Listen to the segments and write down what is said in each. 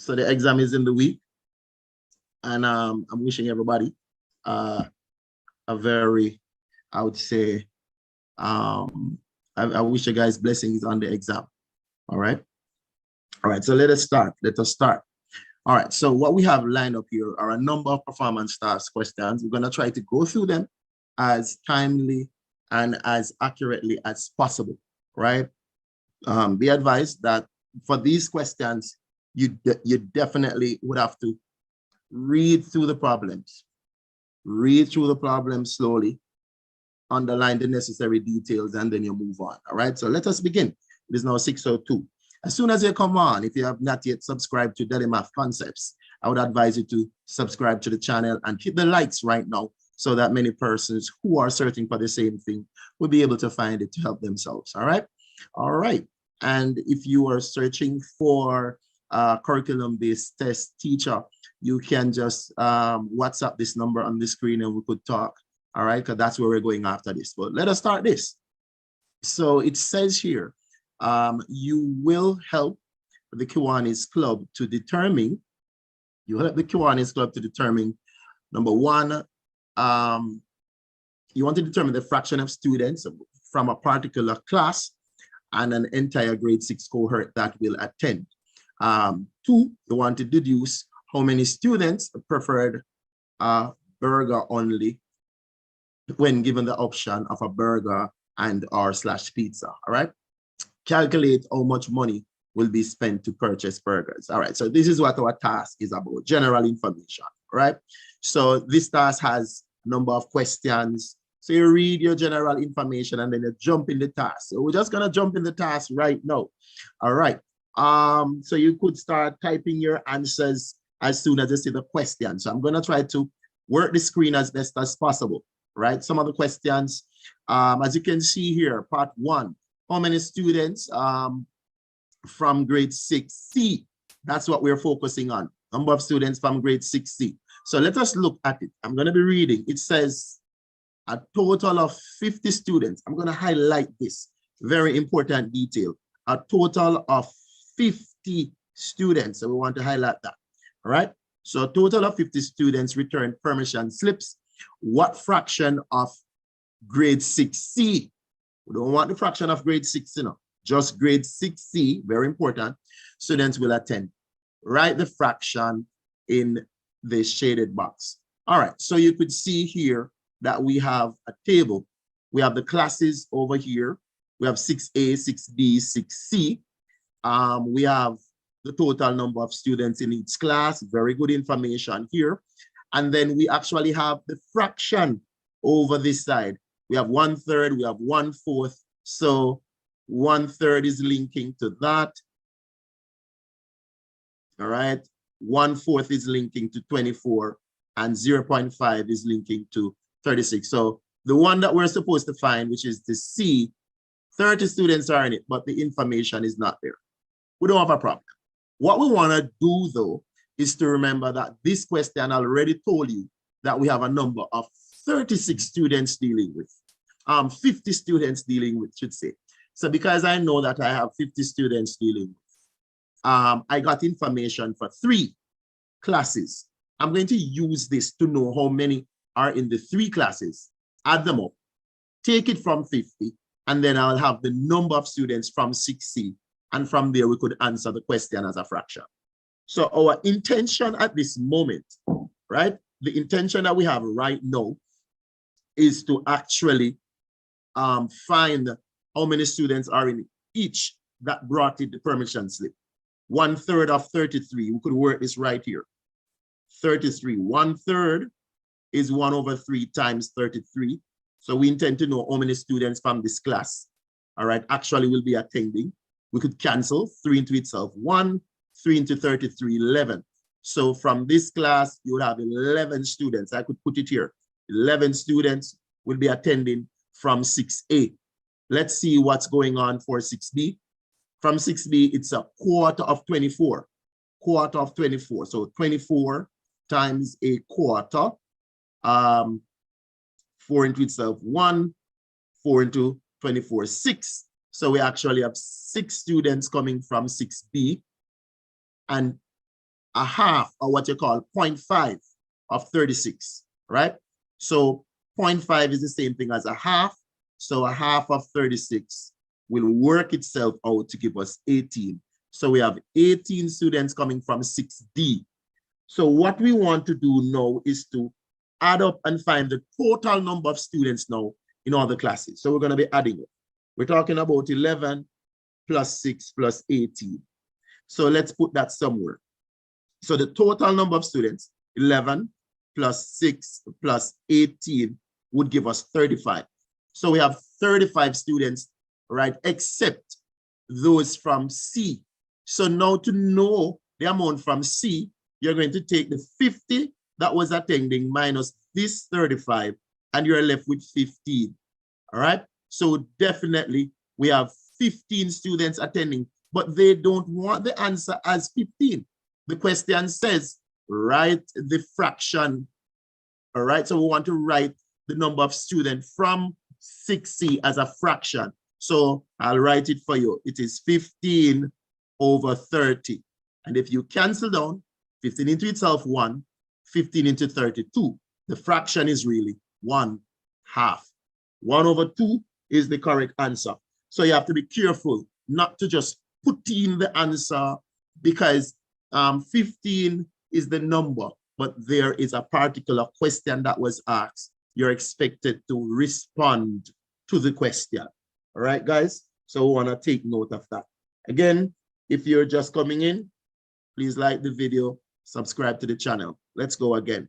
So the exam is in the week, and I'm wishing everybody a very, I would say, I wish you guys blessings on the exam. All right. All right. So let us start. Let us start. All right. So what we have lined up here are a number of performance task questions. We're going to try to go through them as timely and as accurately as possible. Right. Be advised that for these questions, you definitely would have to read through the problems. Read through the problems slowly, underline the necessary details, and then you move on. All right, so let us begin. It is now 6:02. As soon as you come on, if you have not yet subscribed to Daily Math Concepts, I would advise you to subscribe to the channel and hit the likes right now so that many persons who are searching for the same thing will be able to find it to help themselves. All right. All right. And if you are searching for a curriculum-based test teacher, you can just WhatsApp this number on the screen and we could talk. All right, because that's where we're going after this. But let us start this. So it says here, you will help the Kiwanis Club to determine, number one, you want to determine the fraction of students from a particular class and an entire grade 6 cohort that will attend. Two, you want to deduce how many students preferred burger only when given the option of a burger and or / pizza. All right. Calculate how much money will be spent to purchase burgers. All right. So this is what our task is about, general information. Right. So this task has a number of questions. So you read your general information and then you jump in the task. So we're just going to jump in the task right now. All right. So you could start typing your answers as soon as you see the question. So I'm going to try to work the screen as best as possible. Right, some of the questions, as you can see here, part 1, how many students from grade 6C? That's what we're focusing on, number of students from grade 6C. So let us look at it. I'm going to be reading. It says a total of 50 students. I'm going to highlight this very important detail. A total of 50 students. So we want to highlight that. All right. So a total of 50 students returned permission slips. What fraction of grade 6C? We don't want the fraction of grade 6, just grade 6C, very important, students will attend. Write the fraction in the shaded box. All right, so you could see here that we have a table. We have the classes over here. We have 6A, 6B, 6C. We have the total number of students in each class, very good information here. And then we actually have the fraction over this side. We have 1/3, we have 1/4. So 1/3 is linking to that. All right. 1/4 is linking to 24 and 0.5 is linking to 36. So the one that we're supposed to find, which is the C, 30 students are in it, but the information is not there. We don't have a problem. What we want to do though, is to remember that this question already told you that we have a number of 36 students dealing with, 50 students dealing with, should say. So because I know that I have 50 students dealing with, I got information for 3 classes. I'm going to use this to know how many are in the 3 classes, add them up, take it from 50, and then I'll have the number of students from 6C, and from there we could answer the question as a fraction. So our intention at this moment, right? The intention that we have right now is to actually find how many students are in each that brought in the permission slip. 1/3 of 33, we could work this right here. 33, 1/3 is 1/3 times 33. So we intend to know how many students from this class, all right, actually will be attending. We could cancel 3 into itself, 1, 3 into 33, 11. So from this class, you would have 11 students. I could put it here. 11 students will be attending from 6A. Let's see what's going on for 6B. From 6B, it's a quarter of 24. Quarter of 24. So 24 times a quarter. 4 into itself, 1. 4 into 24, 6. So we actually have 6 students coming from 6B. And a half, or what you call 0.5 of 36, right? So 0.5 is the same thing as a half. So a half of 36 will work itself out to give us 18. So we have 18 students coming from 6D. So what we want to do now is to add up and find the total number of students now in all the classes. So we're going to be adding it. We're talking about 11 plus 6 plus 18. So let's put that somewhere. So the total number of students, 11 plus 6 plus 18, would give us 35. So we have 35 students, right, except those from C. So now to know the amount from C, you're going to take the 50 that was attending minus this 35, and you're left with 15, all right? So definitely we have 15 students attending, but they don't want the answer as 15. The question says, write the fraction, all right? So we want to write the number of students from 6C as a fraction. So I'll write it for you. It is 15 over 30. And if you cancel down, 15 into itself, 1, 15 into 32. The fraction is really 1/2. 1 over 2 is the correct answer. So you have to be careful not to just put in the answer because 15 is the number, but there is a particular question that was asked. You're expected to respond to the question. All right, guys? So we want to take note of that. Again, if you're just coming in, please like the video, subscribe to the channel. Let's go again.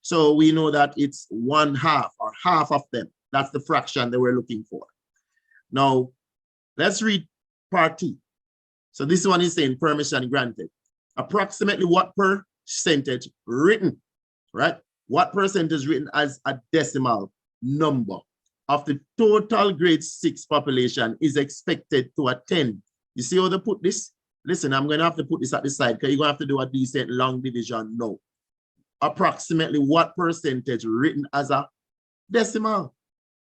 So we know that it's 1/2 or half of them. That's the fraction that we're looking for. Now, let's read part 2. So this one is saying permission granted. Approximately what percentage written, right? What percentage written as a decimal number of the total grade 6 population is expected to attend? You see how they put this? Listen, I'm going to have to put this at the side because you're going to have to do a decent long division now. Approximately what percentage written as a decimal?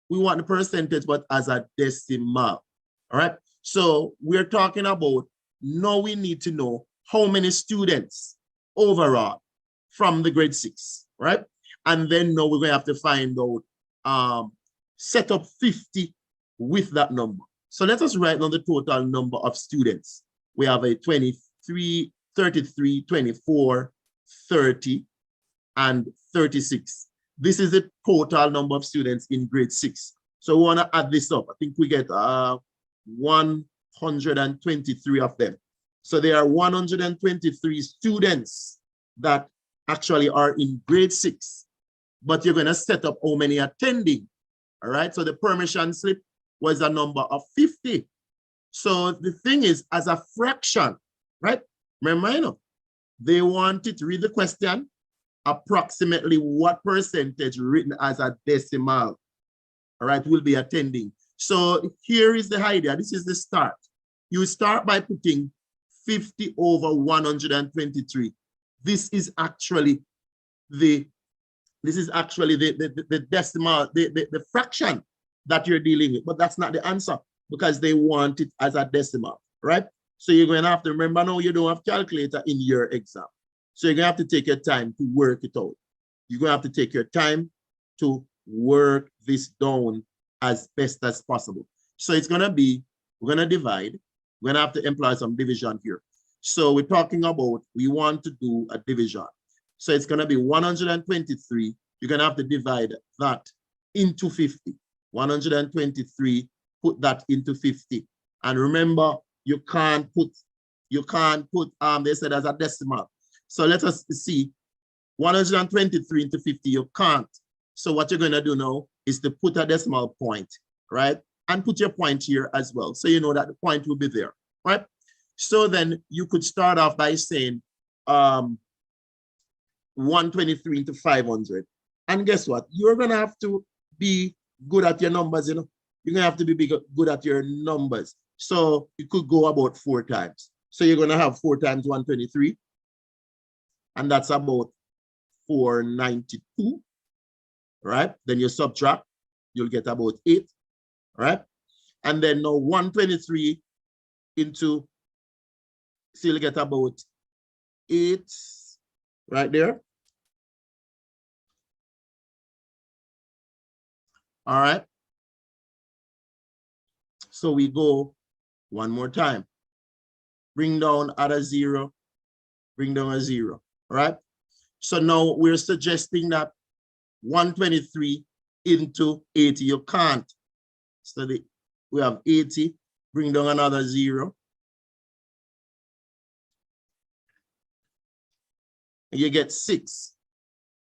We want the percentage, but as a decimal. All right. So we're talking about now we need to know how many students overall from the grade 6, right? And then now we're going to have to find out, set up 50 with that number. So let us write down the total number of students. We have a 23, 33, 24, 30, and 36. This is the total number of students in grade 6. So we want to add this up. I think we get 123 of them. So there are 123 students that actually are in grade 6, but you're going to set up how many attending. All right. So the permission slip was a number of 50. So the thing is, as a fraction, right? Remember, they wanted to read the question, approximately what percentage written as a decimal, all right, will be attending. So here is the idea. This is the start. You start by putting 50 over 123. This is actually the decimal, the fraction that you're dealing with, but that's not the answer because they want it as a decimal, right? So you're going to have to remember now you don't have calculator in your exam. So you're going to have to take your time to work it out. You're going to have to take your time to work this down as best as possible. So it's going to be, we're going to divide. We're going to have to employ some division here. So we're talking about, we want to do a division. So it's going to be 123. You're going to have to divide that into 50. 123, put that into 50. And remember, you can't put, they said as a decimal. So let us see, 123 into 50, you can't. So what you're going to do now is to put a decimal point, right? And put your point here as well. So you know that the point will be there, right? So then you could start off by saying 123 into 500. And guess what? You're going to have to be good at your numbers, you know. You're going to have to be good at your numbers. So you could go about 4 times. So you're going to have 4 times 123. And that's about 492, right? Then you subtract, you'll get about 8, right? And then now 123 into, so you'll get about 8 right there. All right. So we go one more time. Bring down add a 0, bring down a 0. All right. So now we're suggesting that 123 into 80. You can't. So we have 80, bring down another 0. And you get 6.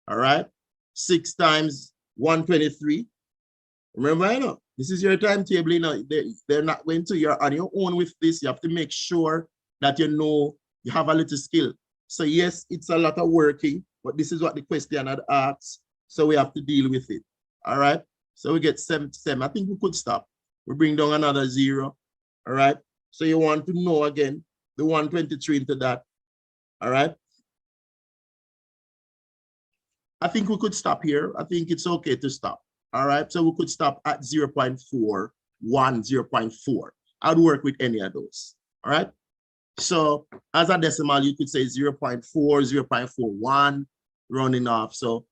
All right. 6 times 123. Remember, I know this is your timetable. You know, they're not going to, you're on your own with this. You have to make sure that you know you have a little skill. So yes, it's a lot of working, but this is what the question had asked. So we have to deal with it. All right. So we get 77. I think we could stop. We bring down another 0. All right. So you want to know again the 123 into that. All right. I think we could stop here. I think it's okay to stop. All right. So we could stop at 0.41, 0.4. I'd work with any of those. All right. So as a decimal, you could say 0.4, 0.41 running off. So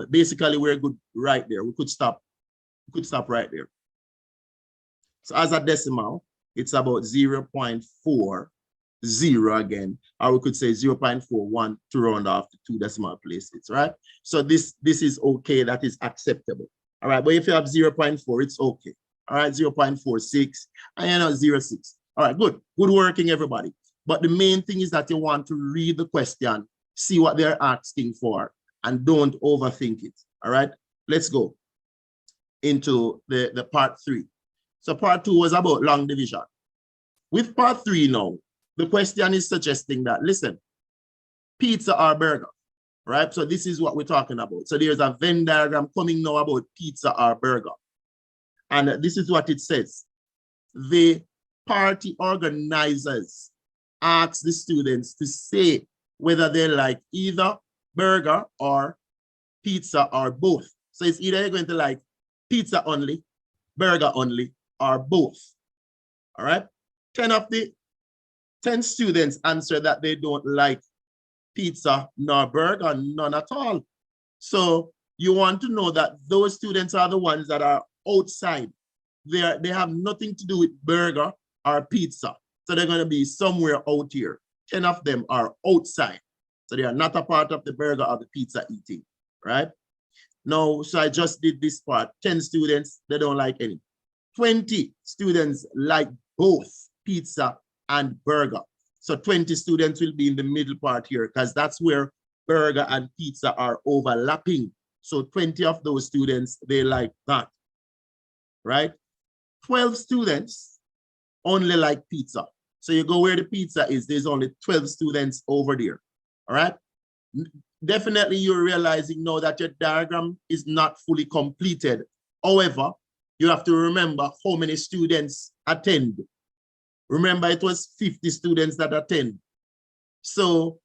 basically we're good right there. We could stop right there. So as a decimal, it's about 0.40 again, or we could say 0.41 to round off the 2 decimal places, right? So this is okay, that is acceptable. All right, but if you have 0.4, it's okay. All right, 0.46, and you know, 0.6. All right, good working, everybody. But the main thing is that you want to read the question, see what they're asking for, and don't overthink it. All right, let's go into the part 3. So part 2 was about long division. With part 3 now, the question is suggesting that, listen, pizza or burger, right? So this is what we're talking about. So there's a Venn diagram coming now about pizza or burger. And this is what it says. The party organizers ask the students to say whether they like either burger or pizza or both. So it's either you're going to like pizza only, burger only, or both. All right. 10 of the 10 students answer that they don't like pizza nor burger, none at all. So you want to know that those students are the ones that are outside. They have nothing to do with burger or pizza. So they're going to be somewhere out here. 10 of them are outside. So they are not a part of the burger or the pizza eating, right? Now, so I just did this part. 10 students, they don't like any. 20 students like both pizza and burger. So 20 students will be in the middle part here because that's where burger and pizza are overlapping. So 20 of those students, they like that, right? 12 students only like pizza. So you go where the pizza is, there's only 12 students over there, all right? Definitely you're realizing now that your diagram is not fully completed. However, you have to remember how many students attend. Remember, it was 50 students that attend. So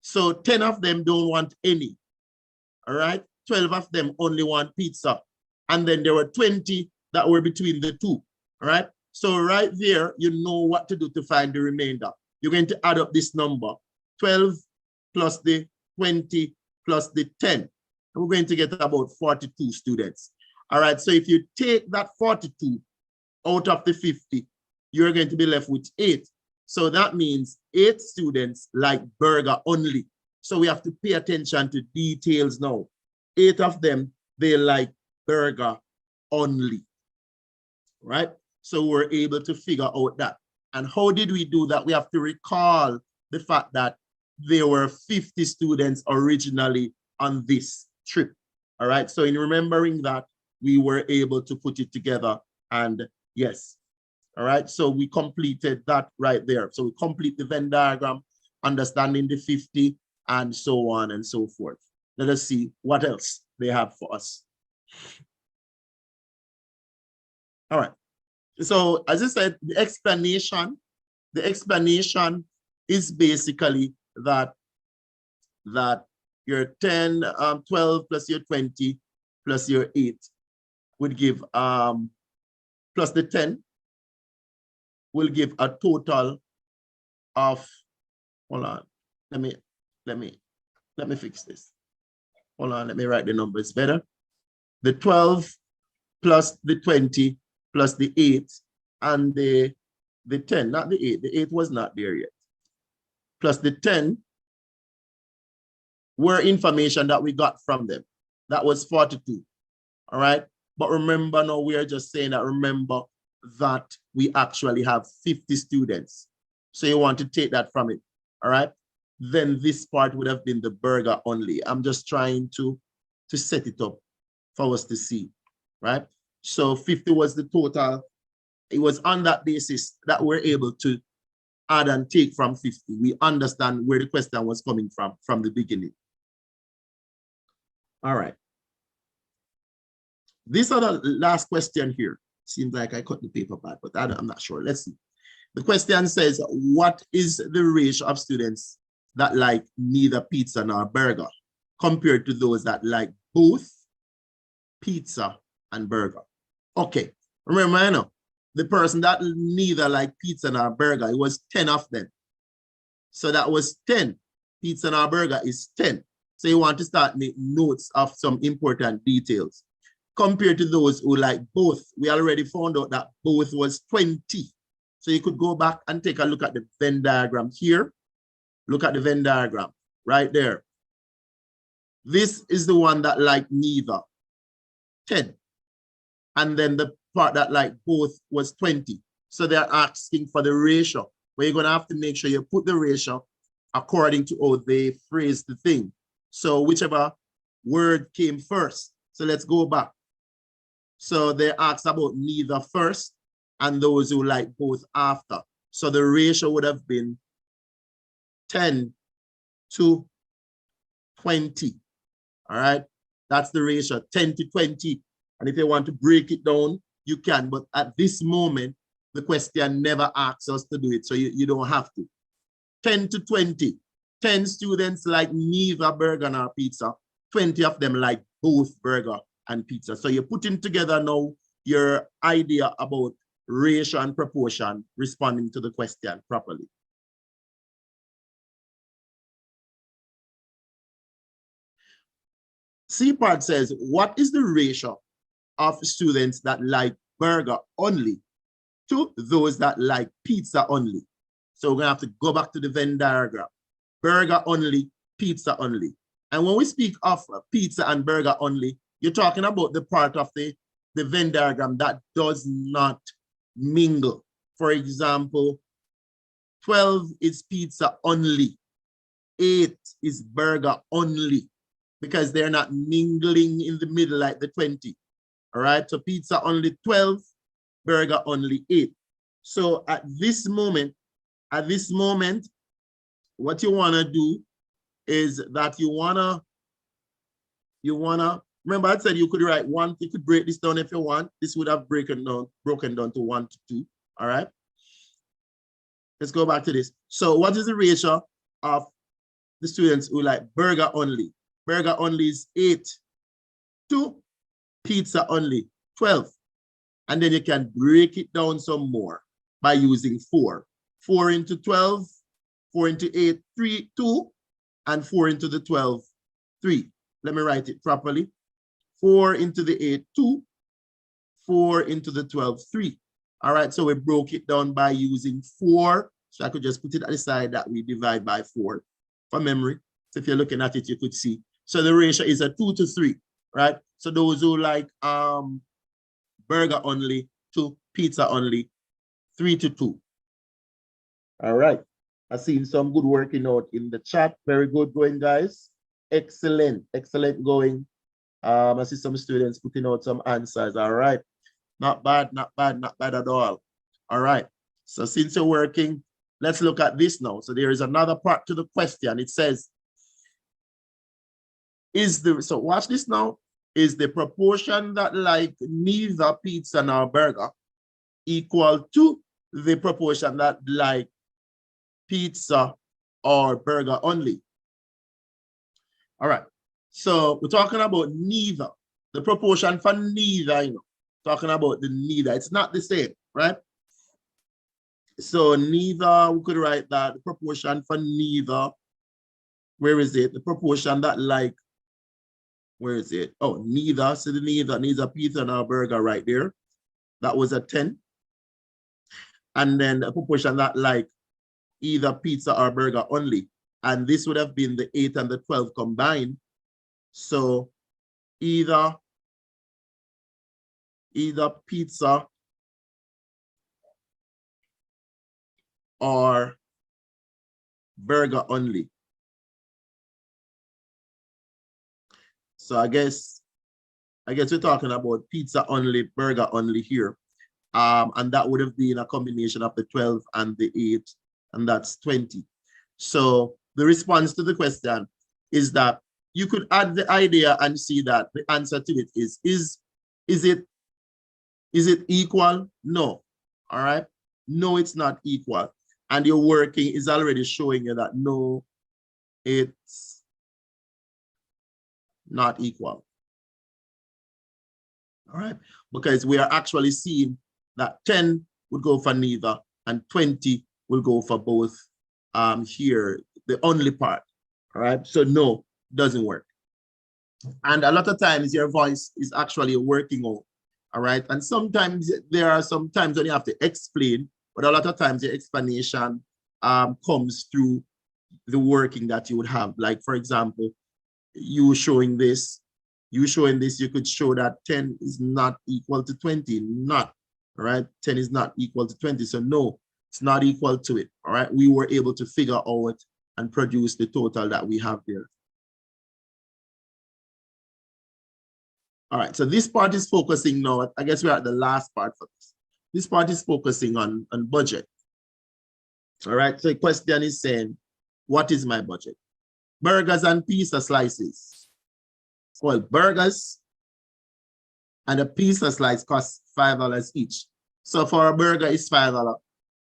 10 of them don't want any, all right? 12 of them only want pizza. And then there were 20 that were between the two, all right? So right there, you know what to do to find the remainder. You're going to add up this number, 12 plus the 20 plus the 10. And we're going to get about 42 students. All right, so if you take that 42 out of the 50, you're going to be left with 8. So that means 8 students like burger only. So we have to pay attention to details now. 8 of them, they like burger only, right? So we're able to figure out that. And how did we do that? We have to recall the fact that there were 50 students originally on this trip, all right? So in remembering that, we were able to put it together, and yes, all right? So we completed that right there. So we complete the Venn diagram, understanding the 50, and so on and so forth. Let us see what else they have for us. All right. So as I said, the explanation is basically that your 10, 12 plus your 20 plus your 8 would give, plus the 10 will give a total of, hold on, let me fix this. Hold on, let me write the numbers better. The 12 plus the 20 plus the 8 and the 10, not the 8. The 8 was not there yet. Plus the 10 were information that we got from them. That was 42. All right. But remember now, we are just saying that remember that we actually have 50 students. So you want to take that from it. All right. Then this part would have been the burger only. I'm just trying to set it up for us to see. Right. So 50 was the total. It was on that basis that we're able to add and take from 50. We understand where the question was coming from the beginning. All right. This other last question here. Seems like I cut the paper back, but I'm not sure. Let's see. The question says, what is the ratio of students that like neither pizza nor burger compared to those that like both pizza and burger? Okay, remember, I know the person that neither like pizza nor burger, it was 10 of them. So that was 10. Pizza nor burger is 10. So you want to start making notes of some important details. Compared to those who like both, we already found out that both was 20. So you could go back and take a look at the Venn diagram here. Look at the Venn diagram right there. This is the one that like neither, 10. And then the part that like both was 20. So they're asking for the ratio, where you're going to have to make sure you put the ratio according to how they phrase the thing. So whichever word came first. So let's go back. So they asked about neither first and those who like both after. So the ratio would have been 10 to 20. All right. That's the ratio, 10 to 20. And if you want to break it down, you can. But at this moment, the question never asks us to do it. So you don't have to. 10 to 20. 10 students like neither burger nor pizza. 20 of them like both burger and pizza. So you're putting together now your idea about ratio and proportion responding to the question properly. C part says, what is the ratio of students that like burger only to those that like pizza only? So we're gonna have to go back to the Venn diagram. Burger only, pizza only. And when we speak of pizza and burger only, you're talking about the part of the Venn diagram that does not mingle. For example, 12 is pizza only. 8 is burger only, because they're not mingling in the middle like the 20. All right, so pizza only 12, burger only 8. So at this moment, what you want to do is that you wanna, remember I said you could write one, you could break this down if you want. This would have broken down to 1 to 2. All right. Let's go back to this. So what is the ratio of the students who like burger only? Burger only is 8 to pizza only 12. And then you can break it down some more by using 4. 4 into 12, 4 into 8, 3, 2, and 4 into the 12, 3. Let me write it properly. 4 into the 8, 2, 4 into the 12, 3. All right, so we broke it down by using 4. So I could just put it at the side that we divide by 4 for memory. So if you're looking at it, you could see. So the ratio is a 2 to 3, right? So those who like burger only to pizza only, 3 to 2. All right. I've seen some good working out in the chat. Very good going, guys. Excellent, excellent going. I see some students putting out some answers. All right. Not bad, not bad, not bad at all. All right. So since you're working, let's look at this now. So there is another part to the question. It says, so watch this now. Is the proportion that like neither pizza nor burger equal to the proportion that like pizza or burger only? All right. So we're talking about neither. The proportion for neither, talking about the neither. It's not the same, right? So neither, we could write that the proportion for neither where is it? The proportion that like, where is it? Oh, neither. So the neither pizza nor burger right there. That was a 10. And then the proportion that like either pizza or burger only. And this would have been the 8 and the 12 combined. So either pizza or burger only. So I guess we're talking about pizza only, burger only here. And that would have been a combination of the 12 and the 8, and that's 20. So the response to the question is that you could add the idea and see that the answer to it is it equal? No. All right. No, it's not equal. And your working is already showing you that no, it's not equal. All right. Because we are actually seeing that 10 would go for neither and 20 will go for both here, the only part. All right. So no, doesn't work. And a lot of times your voice is actually working out. All right. And sometimes there are some times when you have to explain, but a lot of times the explanation comes through the working that you would have. Like, for example, you showing this, you could show that 10 is not equal to 20, not, all right? 10 is not equal to 20, so no, it's not equal to it, all right? We were able to figure out and produce the total that we have there. All right, so this part is focusing now, I guess we're at the last part for this. This part is focusing on budget. All right, so the question is saying, what is my budget? Burgers and pizza slices. Well, burgers and a pizza slice costs $5 each. So for a burger, it's $5.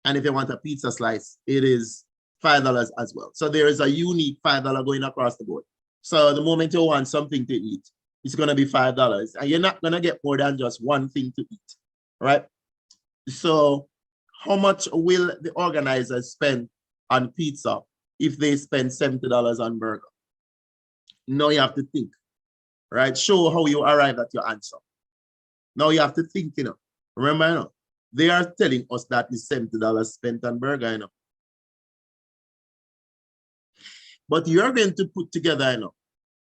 And if you want a pizza slice, it is $5 as well. So there is a unique $5 going across the board. So the moment you want something to eat, it's going to be $5. And you're not going to get more than just one thing to eat, right? So how much will the organizers spend on pizza if they spend $70 on burger? Now you have to think, right? Show how you arrive at your answer. Now you have to think, you know. Remember, you know, they are telling us that it's $70 spent on burger, you know. But you're going to put together, you know,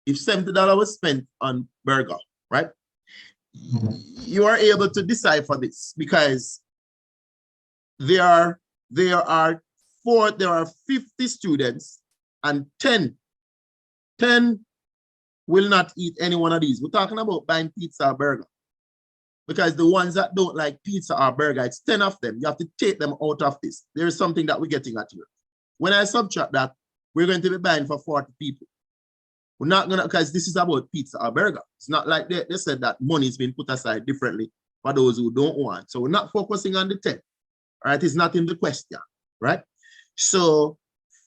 if $70 was spent on burger, right? You are able to decipher this because there are 50 students and 10 will not eat any one of these. We're talking about buying pizza or burger. Because the ones that don't like pizza or burger, it's 10 of them. You have to take them out of this. There is something that we're getting at here. When I subtract that, we're going to be buying for 40 people. We're not going to, because this is about pizza or burger. It's not like they said that money is being put aside differently for those who don't want. So we're not focusing on the 10. All right, it's not in the question, right? So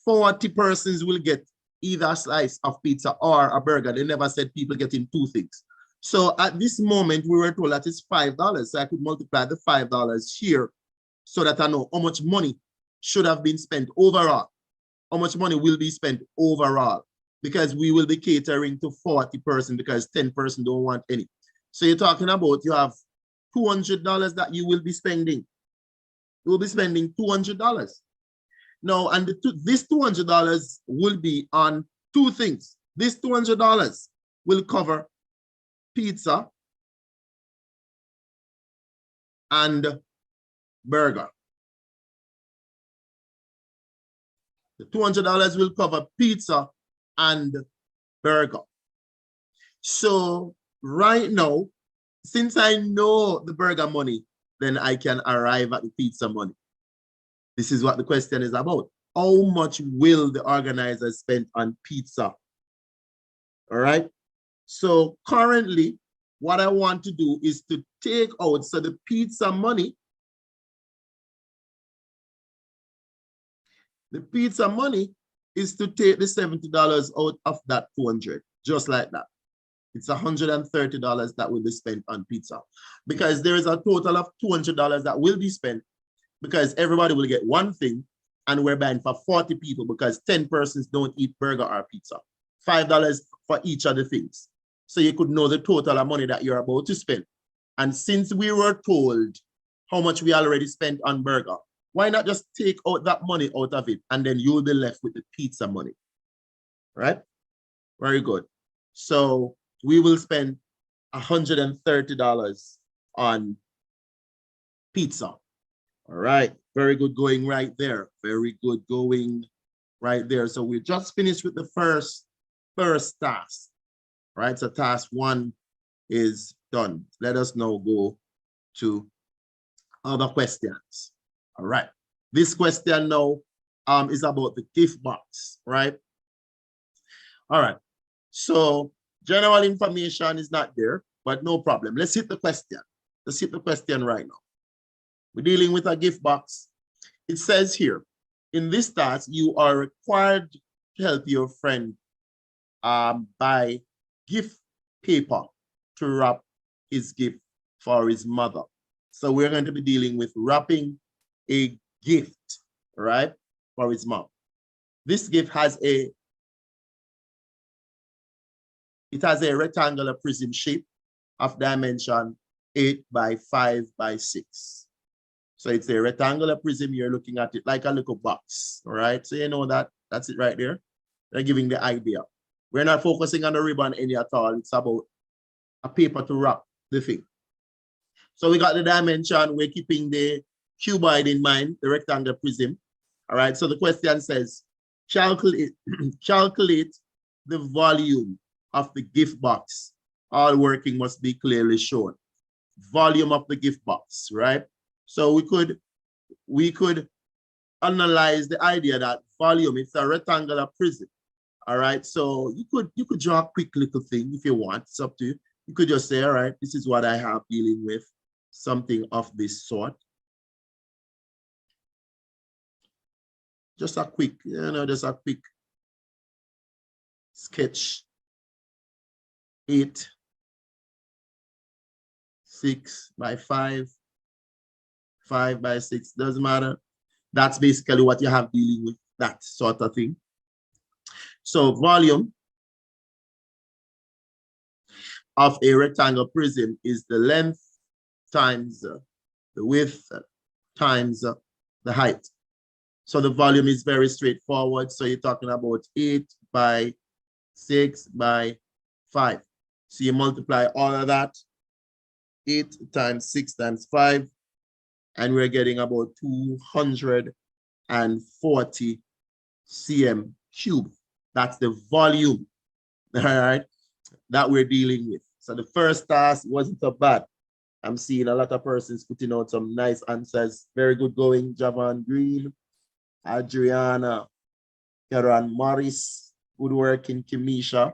40 persons will get either a slice of pizza or a burger. They never said people getting two things. So at this moment, we were told that it's $5. So I could multiply the $5 here so that I know how much money should have been spent overall. How much money will be spent overall? Because we will be catering to 40 persons because 10 persons don't want any. So you're talking about you have $200 that you will be spending. You will be spending $200. Now, and this $200 will be on two things. This $200 will cover pizza and burger. The $200 will cover pizza and burger. So right now, since I know the burger money, then I can arrive at the pizza money. This is what the question is about. How much will the organizers spend on pizza? All right. So currently, what I want to do is to take out, so the pizza money, is to take the $70 out of that 200, just like that. It's $130 that will be spent on pizza because there is a total of $200 that will be spent because everybody will get one thing and we're buying for 40 people because 10 persons don't eat burger or pizza. $5 for each of the things. So you could know the total of money that you're about to spend. And since we were told how much we already spent on burger, why not just take out that money out of it and then you'll be left with the pizza money, right? Very good. So we will spend $130 on pizza. All right, very good going right there. Very good going right there. So we just finished with the first task, right? So task 1 is done. Let us now go to other questions. All right, this question now is about the gift box, right? All right, so general information is not there, but no problem. Let's hit the question. Let's hit the question right now. We're dealing with a gift box. It says here, in this task, you are required to help your friend buy gift paper to wrap his gift for his mother. So we're going to be dealing with wrapping a gift, right, for his mom. This gift has a rectangular prism shape of dimension 8 by 5 by 6. So it's a rectangular prism. You're looking at it like a little box, all right? So you know that, that's it right there. They're giving the idea. We're not focusing on the ribbon any at all. It's about a paper to wrap the thing. So we got the dimension. We're keeping the cuboid in mind, the rectangular prism. All right, so the question says, calculate the volume of the gift box. All working must be clearly shown. Volume of the gift box, right? So we could analyze the idea that volume, it's a rectangular prism. All right, so you could draw a quick little thing if you want. It's up to you. You could just say, all right, this is what I have dealing with, something of this sort. Just a quick, just a quick sketch. 8, 6 by 5, 5 by 6, doesn't matter. That's basically what you have dealing with, that sort of thing. So volume of a rectangle prism is the length times the width times the height. So the volume is very straightforward. So you're talking about 8 by 6 by 5. So you multiply all of that, 8 times 6 times 5, and we're getting about 240 cm cube. That's the volume, all right, that we're dealing with. So the first task wasn't so bad. I'm seeing a lot of persons putting out some nice answers. Very good going, Javon Green, Adriana, Karen Morris, good working, Kimisha.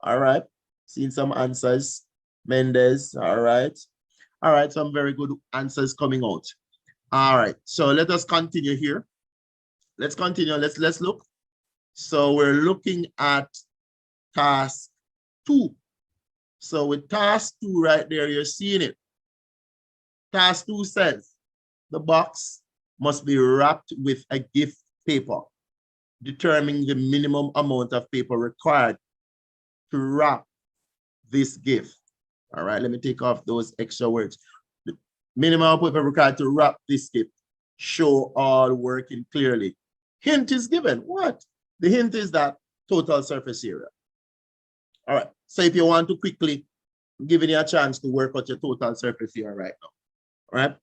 All right, seeing some answers. Mendez, all right. All right, some very good answers coming out. All right, so let us continue here. Let's continue, let's look. So we're looking at task 2. So with task 2 right there, you're seeing it. Task 2 says the box must be wrapped with a gift paper, determining the minimum amount of paper required to wrap this gift. All right, let me take off those extra words. The minimum paper required to wrap this gift. Show all working clearly. Hint is given. What? The hint is that total surface area. All right, so if you want to quickly, I'm giving you a chance to work out your total surface area right now. All right,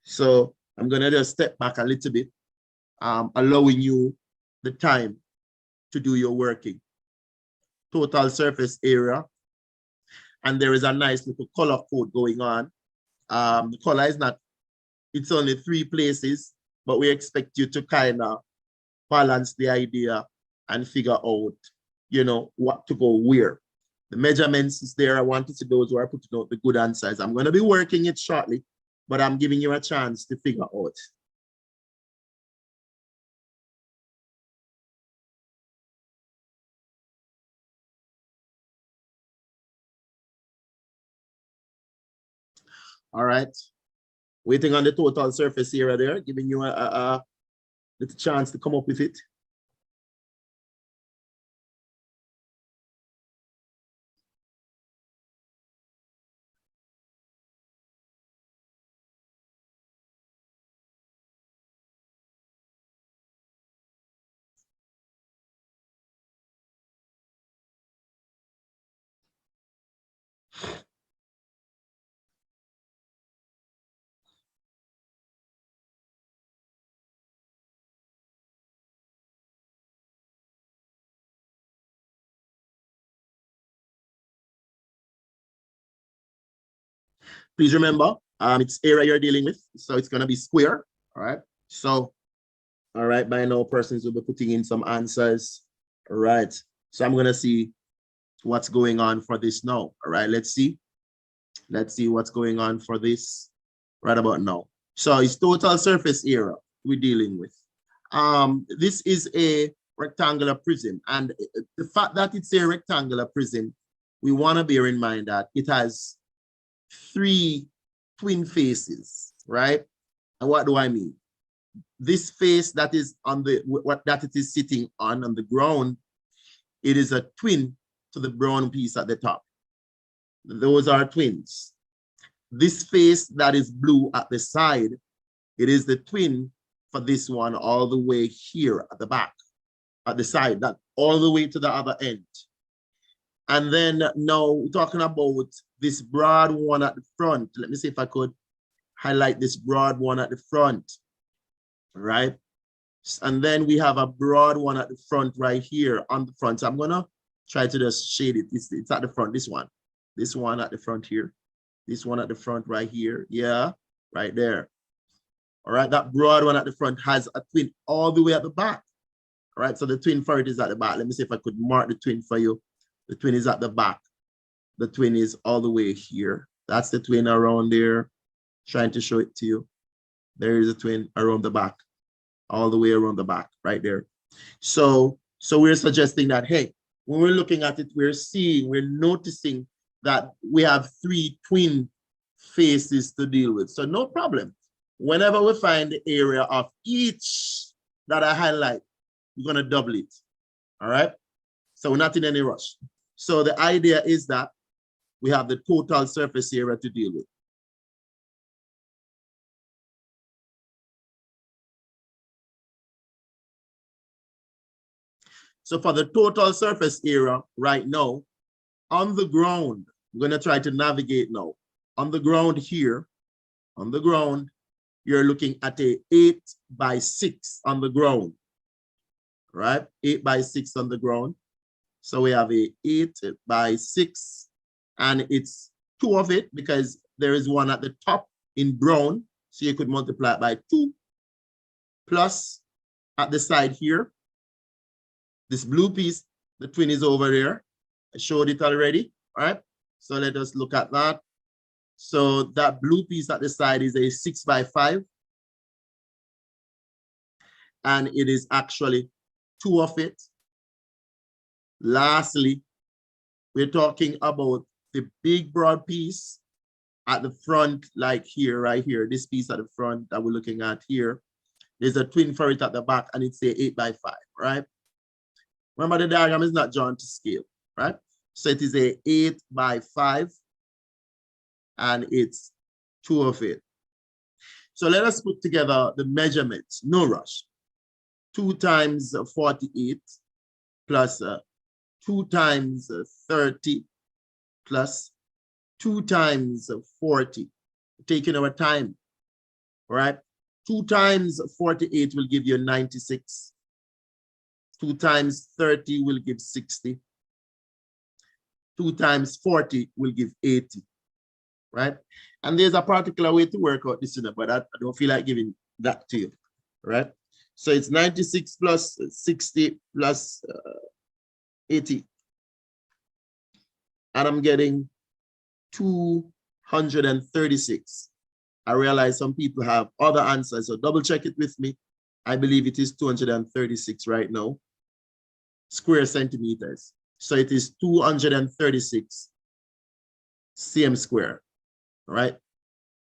so I'm gonna just step back a little bit, allowing you the time to do your working. Total surface area, and there is a nice little color code going on. The color is not, it's only 3 places, but we expect you to kind of balance the idea and figure out, what to go where. The measurements is there. I want to see those who are putting out the good answers. I'm going to be working it shortly, but I'm giving you a chance to figure out. All right. Waiting on the total surface area there, giving you a little chance to come up with it. Please remember, it's area you're dealing with, so it's going to be square. All right. So, all right, by now, persons will be putting in some answers. All right. So I'm going to see what's going on for this now. All right. Let's see. Let's see what's going on for this right about now. So it's total surface area we're dealing with. This is a rectangular prism, and the fact that it's a rectangular prism, we want to bear in mind that it has 3 twin faces, right? And what do I mean? This face that is on the what that it is sitting on the ground, it is a twin to the brown piece at the top. Those are twins. This face that is blue at the side, it is the twin for this one all the way here at the back, at the side, that all the way to the other end. And then now we're talking about this broad one at the front. Let me see if I could highlight this broad one at the front, right? And then we have a broad one at the front right here on the front. So I'm gonna try to just shade it. It's at the front, this one at the front here, this one at the front right here. Yeah, right there. All right, that broad one at the front has a twin all the way at the back. All right, so the twin for it is at the back. Let me see if I could mark the twin for you. The twin is at the back. The twin is all the way here. That's the twin around there. Trying to show it to you. There is a twin around the back, all the way around the back, right there. So we're suggesting that, hey, when we're looking at it, we're noticing that we have 3 twin faces to deal with. So no problem. Whenever we find the area of each that I highlight, we're going to double it. All right. So we're not in any rush. So the idea is that we have the total surface area to deal with. So for the total surface area right now, on the ground, we're going to try to navigate now. On the ground here, on the ground, you're looking at a 8 by 6 on the ground, right? 8 by 6 on the ground. So we have a 8 by 6, and it's 2 of it because there is one at the top in brown. So you could multiply it by 2, plus at the side here, this blue piece, the twin is over there. I showed it already, all right? So let us look at that. So that blue piece at the side is a 6 by 5. And it is actually 2 of it. Lastly, we're talking about the big broad piece at the front, like here, right here, this piece at the front that we're looking at here. There's a twin for it at the back, and it's a 8 by 5, right? Remember, the diagram is not drawn to scale, right? So it is a 8 by 5, and it's 2 of it. So let us put together the measurements, no rush. 2 times 48 plus 2 times 30 plus 2 times 40, taking our time, all right? 2 times 48 will give you 96. 2 times 30 will give 60. 2 times 40 will give 80, right? And there's a particular way to work out this, but I don't feel like giving that to you, right? So it's 96 plus 60 plus 80. And I'm getting 236. I realize some people have other answers, so double check it with me. I believe it is 236 right now, square centimeters. So it is 236 cm square, all right?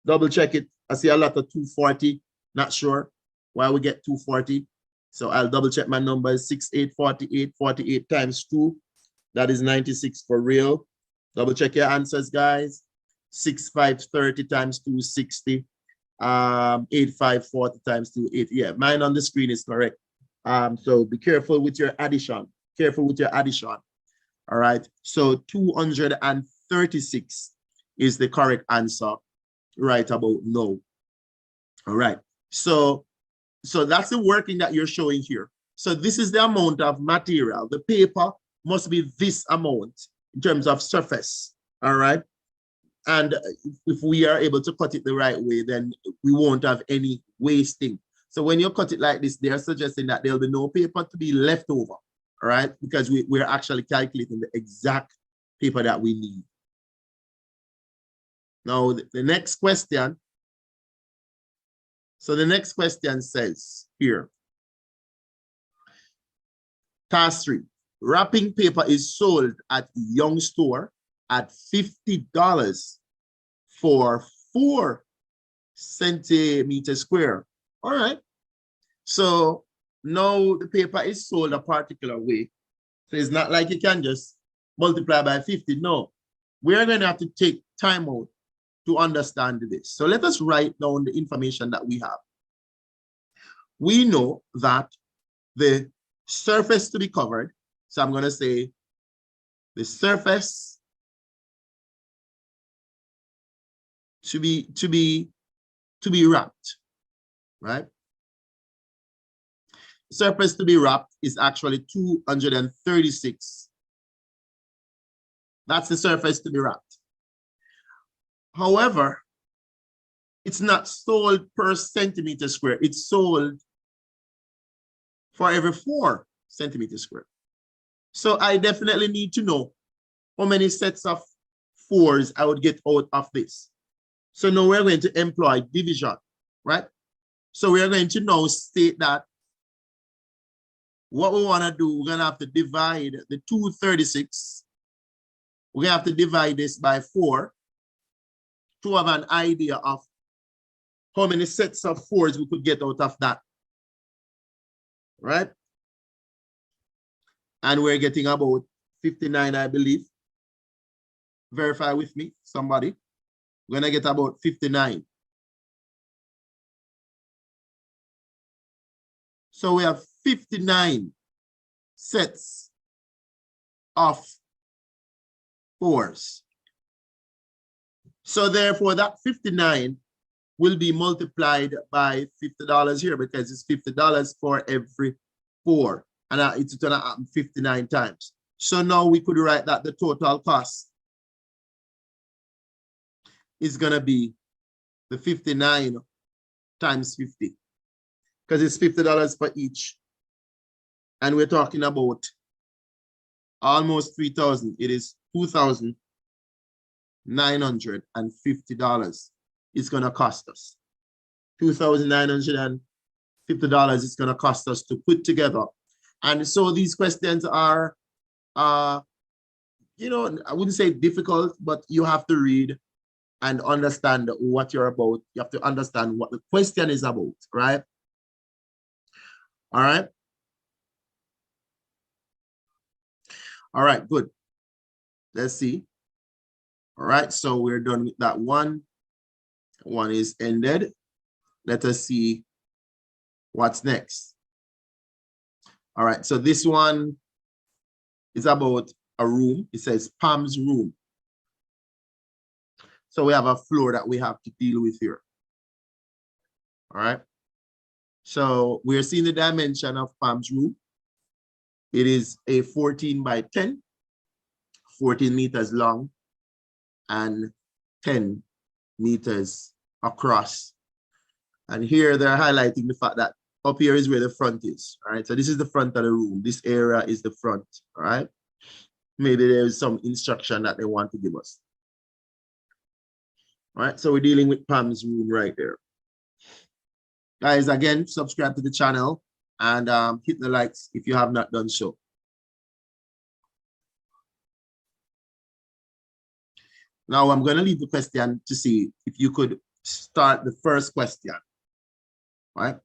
Double check it. I see a lot of 240, not sure. why we get 240. So I'll double check my numbers. 6848, 48 times 2. That is 96 for real. Double check your answers, guys. 6530 times 2, 60. 8540 times 2, 8. Yeah, mine on the screen is correct. So be careful with your addition. Careful with your addition. All right. So 236 is the correct answer right about now. All right. So that's the working that you're showing here. So this is the amount of material. The paper must be this amount in terms of surface. All right. And if we are able to cut it the right way, then we won't have any wasting. So when you cut it like this, they're suggesting that there'll be no paper to be left over. All right. Because we're actually calculating the exact paper that we need. Now, the next question. So the next question says here, task 3, wrapping paper is sold at Young Store at $50 for 4 centimeters square. All right. So now the paper is sold a particular way. So it's not like you can just multiply by 50. No, we're going to have to take time out to understand this. So let us write down the information that we have. We know that the surface to be covered, so I'm going to say the surface to be wrapped, right? Surface to be wrapped is actually 236. That's the surface to be wrapped. However, it's not sold per centimeter square. It's sold for every 4 centimeters square. So I definitely need to know how many sets of 4s I would get out of this. So now we're going to employ division, right? So we're going to now state that what we want to do, we're going to have to divide the 236. We're going to have to divide this by 4 to have an idea of how many sets of 4s we could get out of that, right? And we're getting about 59, I believe. Verify with me, somebody. We're going to get about 59. So we have 59 sets of 4s. So therefore, that 59 will be multiplied by $50 here because it's $50 for every 4. And it's going to happen 59 times. So now we could write that the total cost is going to be the 59 times 50 because it's $50 for each. And we're talking about almost 3,000. It is $2,950 it's going to cost us. $2,950 it's going to cost us to put together. And so these questions are, you know, I wouldn't say difficult, but you have to read and understand what you're about. You have to understand what the question is about, right? All right. All right, good. Let's see. All right, so we're done with that one. One is ended. Let us see what's next. All right, so this one is about a room. It says Pam's room. So we have a floor that we have to deal with here. All right. So we're seeing the dimension of Pam's room. It is a 14 by 10, 14 meters long, and 10 meters across. And here they're highlighting the fact that up here is where the front is. All right. So this is the front of the room. This area is the front. All right. Maybe there is some instruction that they want to give us. All right. So we're dealing with Pam's room right there. Guys, again, subscribe to the channel and hit the likes if you have not done so. Now I'm going to leave the question to see if you could start the first question. All right.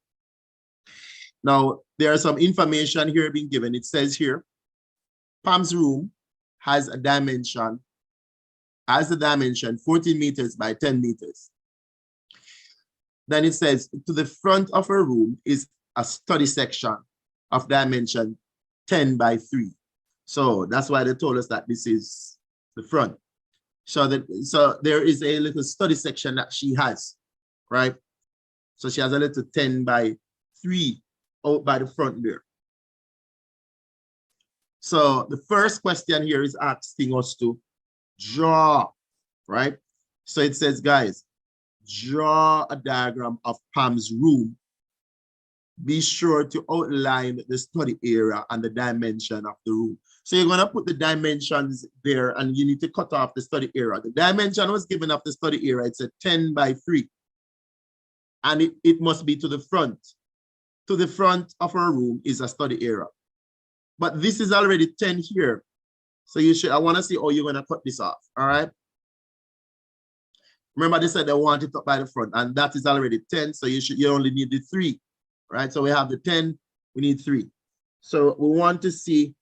Now, there are some information here being given. It says here, Pam's room has a dimension, 14 meters by 10 meters. Then it says, to the front of her room is a study section of dimension 10 by 3. So that's why they told us that this is the front. So there is a little study section that she has, right? So she has a little 10 by 3 out by the front there. So the first question here is asking us to draw, right? So it says, guys, draw a diagram of Pam's room. Be sure to outline the study area and the dimension of the room. So you're going to put the dimensions there, and you need to cut off the study area. The dimension was given of the study area. It's a 10 by 3. And it must be to the front. To the front of her room is a study area. But this is already 10 here. So I want to see how you're going to cut this off. All right. Remember, they said they want it up by the front, and that is already 10. So you only need the 3. Right? So we have the 10, we need 3. So we want to see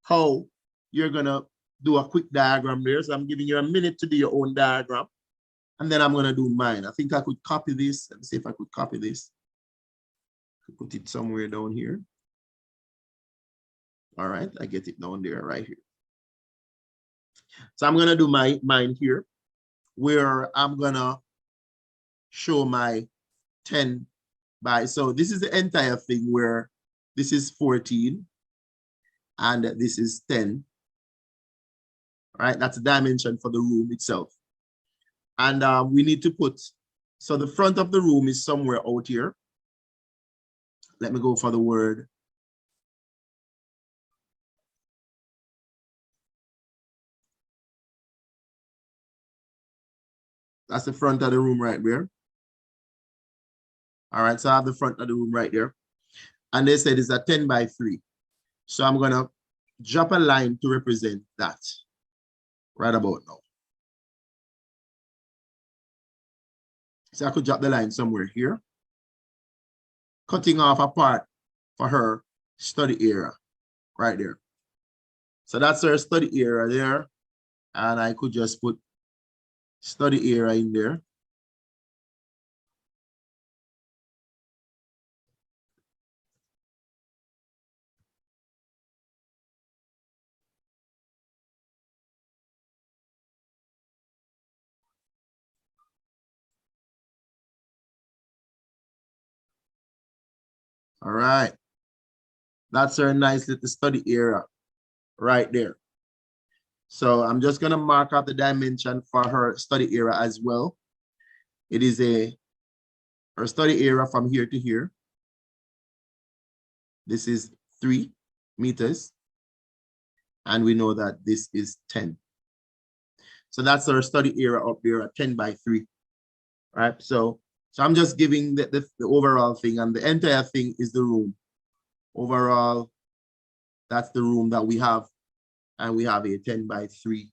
how you're gonna do a quick diagram there. So I'm giving you a minute to do your own diagram, and then I'm gonna do mine. I think I could copy this. Let me see if I could copy this. Put it somewhere down here. All right, I get it down there right here. So I'm gonna do mine here, where I'm gonna show my 10 by, so this is the entire thing where this is 14 and this is 10. All right, that's a dimension for the room itself. And we need to put, so the front of the room is somewhere out here. Let me go for the word. That's the front of the room right there. All right, so I have the front of the room right there. And they said it's a 10 by 3. So I'm going to drop a line to represent that right about now. So I could drop the line somewhere here, cutting off a part for her study area right there. So that's her study area there. And I could just put study area in there. All right. That's her nice little study area right there. So I'm just going to mark out the dimension for her study area as well. It is her study area from here to here. This is 3 meters. And we know that this is 10. So that's our study area up there at 10 by 3. Right? So I'm just giving the overall thing, and the entire thing is the room. Overall, that's the room that we have. And we have a 10 by 3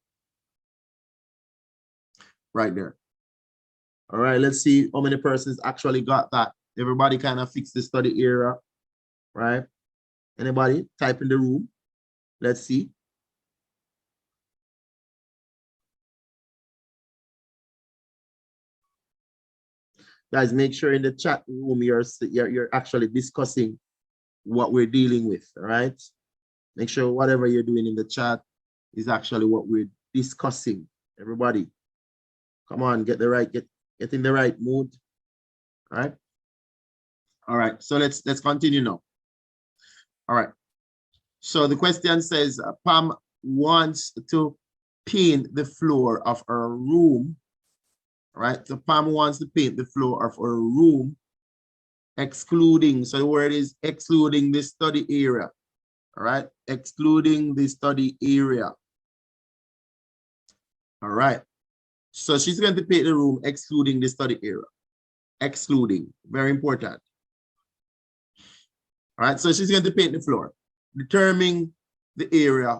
right there. All right, let's see how many persons actually got that. Everybody kind of fixed the study area, right? Anybody type in the room? Let's see. Guys, make sure in the chat room you're actually discussing what we're dealing with, all right? Make sure whatever you're doing in the chat is actually what we're discussing. Everybody, come on, get in the right mood. All right. All right. So let's continue now. All right. So the question says, Pam wants to paint the floor of her room. All right. So Pam wants to paint the floor of her room, excluding. So the word is excluding the study area. All right. Excluding the study area. All right. So she's going to paint the room excluding the study area. Excluding. Very important. All right. So she's going to paint the floor. Determining the area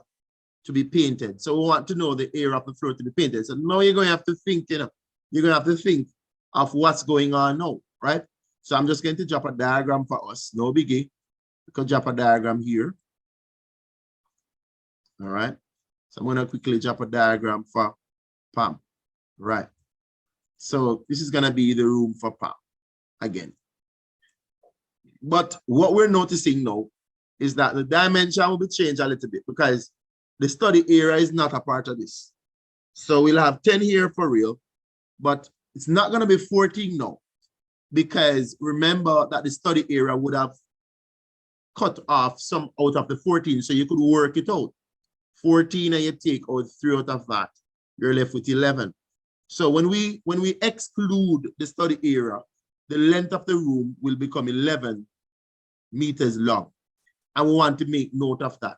to be painted. So we want to know the area of the floor to be painted. So now you're going to have to think, you're going to have to think of what's going on now, right? So I'm just going to drop a diagram for us. No biggie. We could drop a diagram here. All right. So I'm going to quickly drop a diagram for Pam. Right. So this is going to be the room for Pam again. But what we're noticing now is that the dimension will be changed a little bit because the study area is not a part of this. So we'll have 10 here for real, but it's not going to be 14 now because remember that the study area would have cut off some out of the 14, so you could work it out. 14 and you take out 3 out of that, you're left with 11. So when we exclude the study area, the length of the room will become 11 meters long. And we want to make note of that.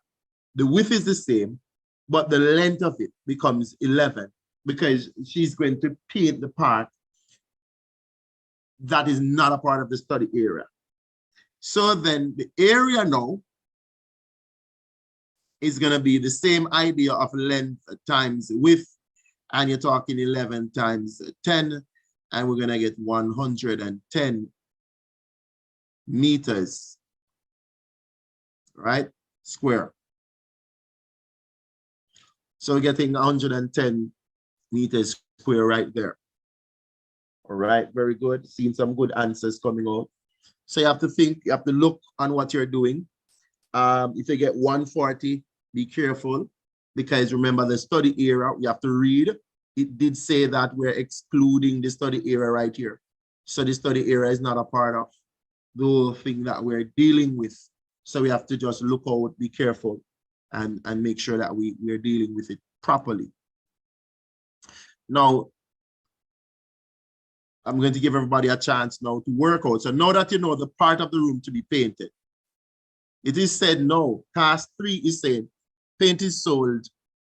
The width is the same, but the length of it becomes 11 because she's going to paint the part that is not a part of the study area. So then the area now is going to be the same idea of length times width, and you're talking 11 times 10, and we're going to get 110 meters, right, square. So we're getting 110 meters square right there. All right, very good. Seeing some good answers coming out. So you have to think, you have to look on what you're doing. If you get 140, be careful, because remember the study area, you have to read. It did say that we're excluding the study area right here. So the study area is not a part of the whole thing that we're dealing with. So we have to just look out, be careful, and make sure that we're dealing with it properly. Now, I'm going to give everybody a chance now to work out. So now that you know the part of the room to be painted, it is said no. Task 3 is saying paint is sold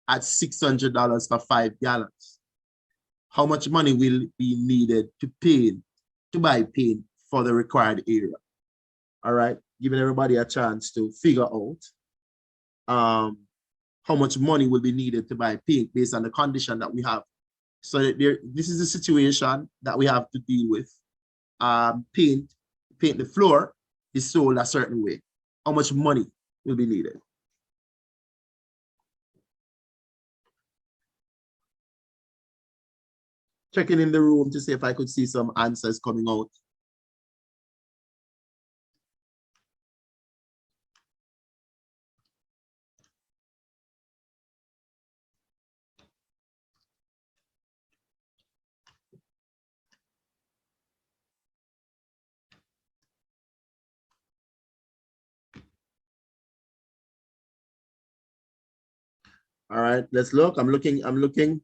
at $600 for 5 gallons. How much money will be needed to buy paint for the required area? All right, giving everybody a chance to figure out how much money will be needed to buy paint based on the condition that we have. So this is the situation that we have to deal with. Paint the floor is sold a certain way. How much money will be needed? Checking in the room to see if I could see some answers coming out. All right, let's look. I'm looking.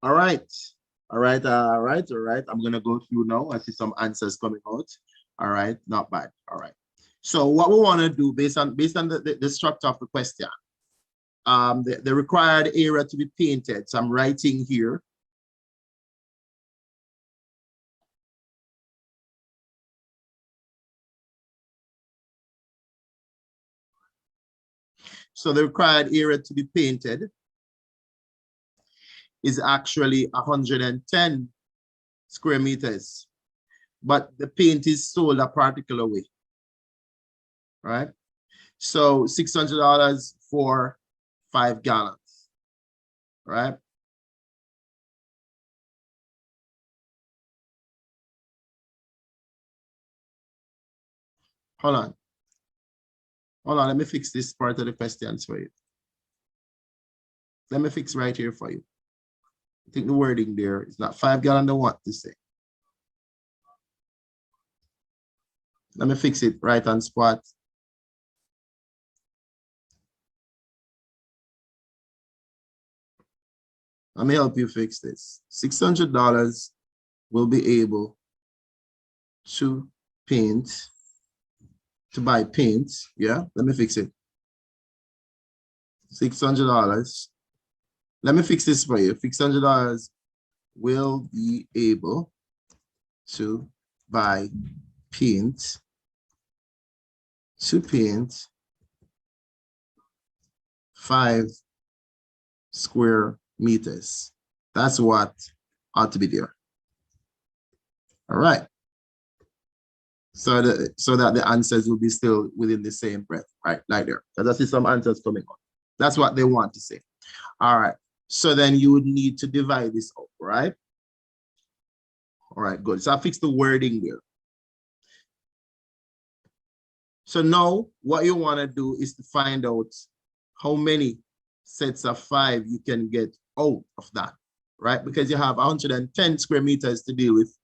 All right. All right. All right. All right. I'm going to go through now. I see some answers coming out. All right. Not bad. All right. So what we want to do based on the structure of the question, the required area to be painted. So I'm writing here. So the required area to be painted is actually 110 square meters. but the paint is sold a particular way, right? So $600 for 5 gallons, right? Hold on. Hold on, let me fix this part of the questions for you. Let me fix right here for you. I think the wording there is not 5 gallons. I want to say. Let me fix it right on spot. Let me help you fix this. $600 will be able to buy paint. Yeah, let me fix it. $600. Let me fix this for you. $600 will be able to buy paint to paint 5 square meters. That's what ought to be there. All right. So that the answers will be still within the same breath, right? Like there. Because I see some answers coming on. That's what they want to say. All right. So then you would need to divide this up, right? All right, good. So I fixed the wording there. So now what you want to do is to find out how many sets of 5 you can get out of that, right? Because you have 110 square meters to deal with,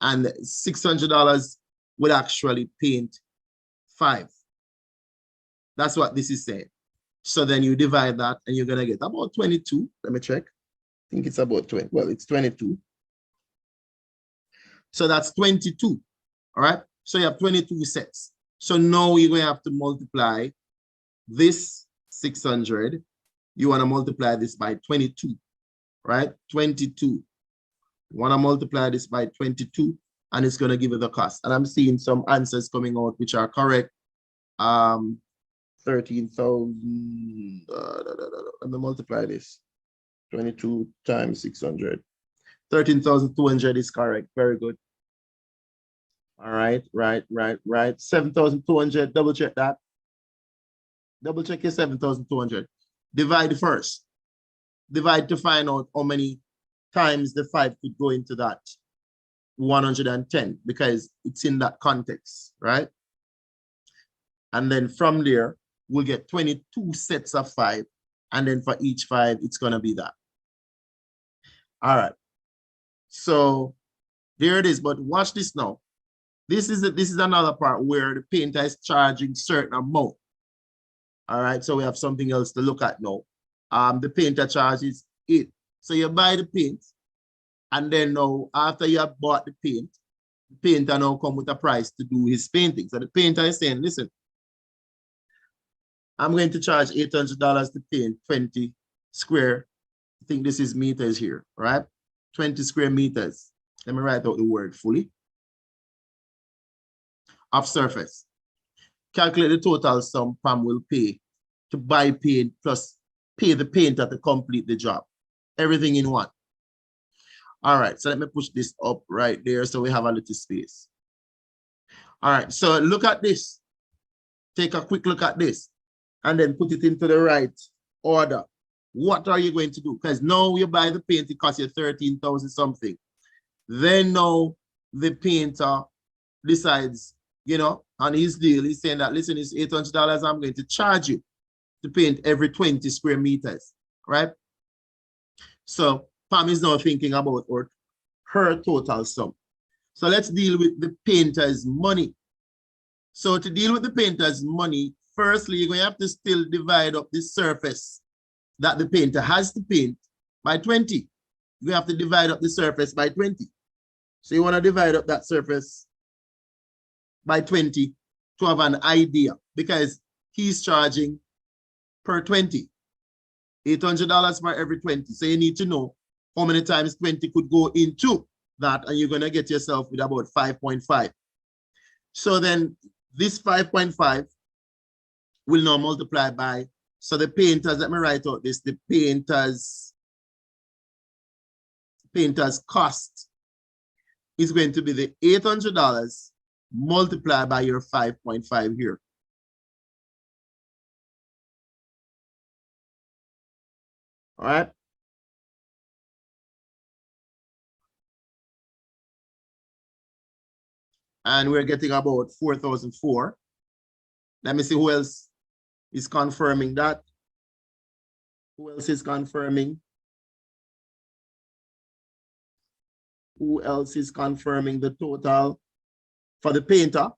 and $600 would actually paint 5. That's what this is saying. So then you divide that and you're going to get about 22. Let me check. I think it's about 20. Well, it's 22. So that's 22. All right. So you have 22 sets. So now you're going to have to multiply this 600. You want to multiply this by 22, right? 22. You want to multiply this by 22, and it's going to give you the cost. And I'm seeing some answers coming out which are correct. 13,000. Let me multiply this. 22 times 600. 13,200 is correct. Very good. All right, right. 7,200. Double check that. Double check your 7,200. Divide first. Divide to find out how many times the 5 could go into that 110, because it's in that context, right? And then from there, we'll get 22 sets of 5. And then for each 5, it's going to be that. All right. So there it is. But watch this now. This is another part where the painter is charging certain amount. All right. So we have something else to look at now. The painter charges it. So you buy the paint, and then now after you have bought the painter now come with a price to do his painting. So the painter is saying, listen, I'm going to charge $800 to paint 20 square. I think this is meters here, right? 20 square meters. Let me write out the word fully. Of surface. Calculate the total sum Pam will pay to buy paint plus pay the painter to complete the job. Everything in one. All right, so let me push this up right there so we have a little space. All right, so look at this. Take a quick look at this and then put it into the right order. What are you going to do? Because now you buy the paint, it costs you 13,000 something. Then now the painter decides, you know, on his deal, he's saying that, listen, it's $800, I'm going to charge you to paint every 20 square meters, right? So Pam is now thinking about her total sum. So let's deal with the painter's money. So to deal with the painter's money, firstly, you're going to have to still divide up the surface that the painter has to paint by 20. You have to divide up the surface by 20. So you want to divide up that surface by 20 to have an idea, because he's charging per 20. $800 for every 20. So you need to know how many times 20 could go into that, and you're going to get yourself with about 5.5. So then this 5.5 will now multiply by, so the painters, let me write out this, the painter's cost is going to be the $800 multiplied by your 5.5 here. All right. And we're getting about 4,004. Let me see who else is confirming that. Who else is confirming? Who else is confirming the total for the painter?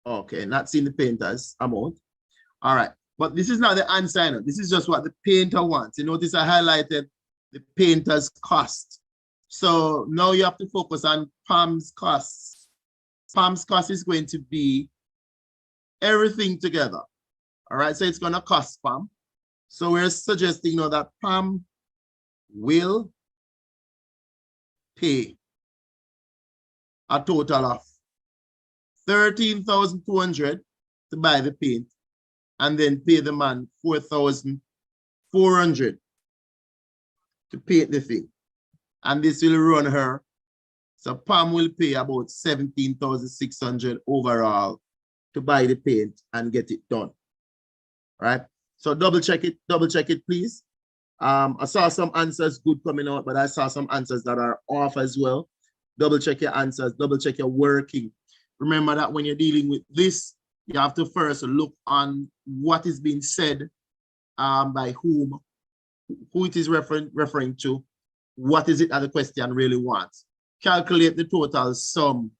Okay, not seeing the painter's amount. All right, but this is not the answer. This is just what the painter wants. You notice I highlighted the painter's cost. So now you have to focus on Pam's costs. Pam's cost is going to be everything together. All right, so it's going to cost Pam. So we're suggesting now that Pam will pay a total of 13,200 to buy the paint, and then pay the man 4,400 to paint the thing. And this will run her. So Pam will pay about 17,600 overall to buy the paint and get it done. Right? So double check it, please. I saw some answers good coming out, but I saw some answers that are off as well. Double check your answers, double check your working. Remember that when you're dealing with this, you have to first look on what is being said by whom, who it is referring to, what is it that the question really wants. Calculate the total sum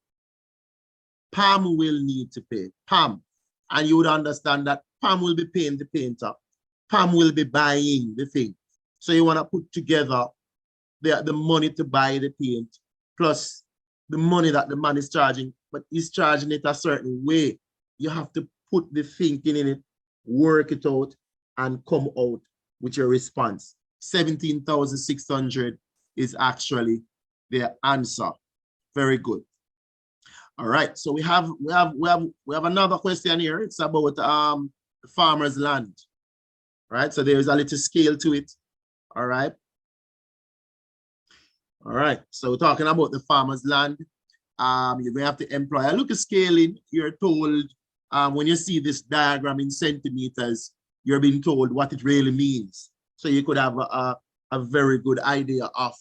Pam will need to pay. Pam. And you would understand that Pam will be paying the painter. Pam will be buying the thing. So you want to put together the money to buy the paint plus the money that the man is charging, but he's charging it a certain way. You have to put the thinking in it, work it out, and come out with your response. 17,600 is actually the answer. Very good. All right, so we have another question here. It's about the farmer's land. Right, so there's a little scale to it. All right. All right, so we're talking about the farmer's land. You're going to have to employ a look at scaling. You're told when you see this diagram in centimeters, you're being told what it really means. So you could have a very good idea of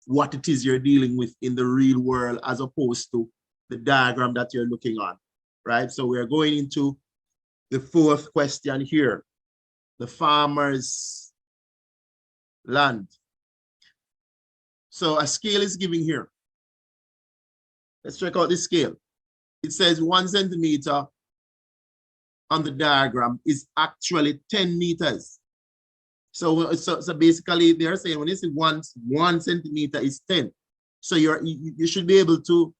what it is you're dealing with in the real world as opposed to the diagram that you're looking on, right? So we're going into the fourth question here, the farmer's land. So a scale is given here. Let's check out the scale. It says 1 centimeter on the diagram is actually 10 meters. So basically they're saying when you say one centimeter is 10. So you should be able to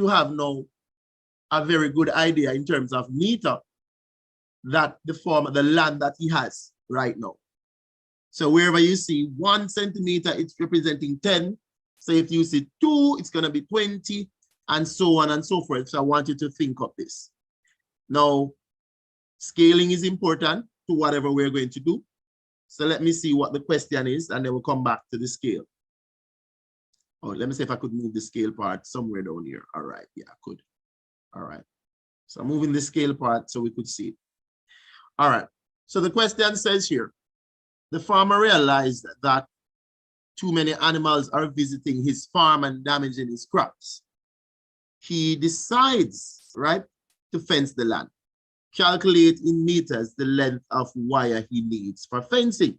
have now a very good idea in terms of meter that the land that he has right now. So wherever you see 1 centimeter, it's representing 10. So if you see 2, it's going to be 20, and so on and so forth. So I want you to think of this. Now, scaling is important to whatever we're going to do. So let me see what the question is, and then we'll come back to the scale. Oh, let me see if I could move the scale part somewhere down here. All right, yeah, I could. All right. So I'm moving the scale part so we could see it. All right. So the question says here, the farmer realized that too many animals are visiting his farm and damaging his crops. He decides, right, to fence the land. Calculate in meters the length of wire he needs for fencing.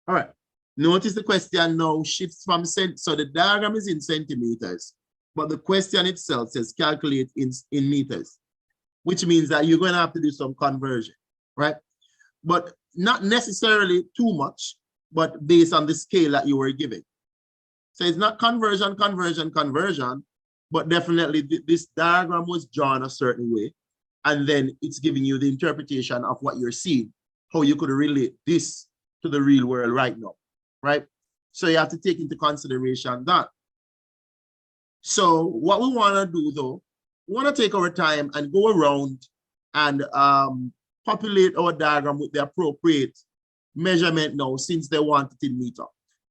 All right. Notice the question now shifts from so the diagram is in centimeters, but the question itself says calculate in meters, which means that you're going to have to do some conversion, right? But not necessarily too much, but based on the scale that you were given. So it's not conversion, but definitely this diagram was drawn a certain way. And then it's giving you the interpretation of what you're seeing, how you could relate this to the real world right now, right? So you have to take into consideration that. So what we want to do though, we want to take our time and go around and populate our diagram with the appropriate measurement now, since they want it in meter.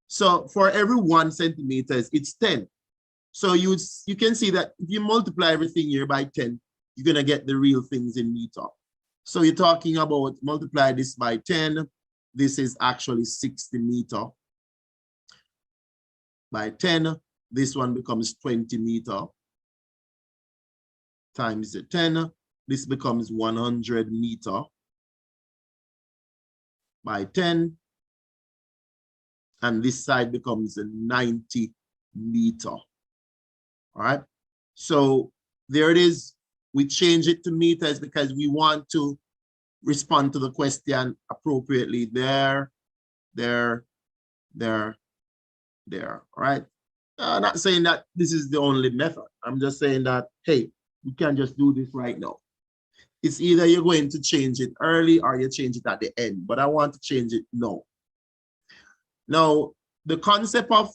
So for every 1 centimeter, it's 10. So you can see that if you multiply everything here by 10, you're going to get the real things in meter. So you're talking about multiply this by 10. This is actually 60 meter. By 10, this one becomes 20 meter. Times the 10, this becomes 100 meter. By 10, and this side becomes 90 meter. All right. So there it is. We change it to meters because we want to respond to the question appropriately. There. All right. I'm not saying that this is the only method. I'm just saying that, hey, you can just do this right now. It's either you're going to change it early or you change it at the end, but I want to change it now. Now, the concept of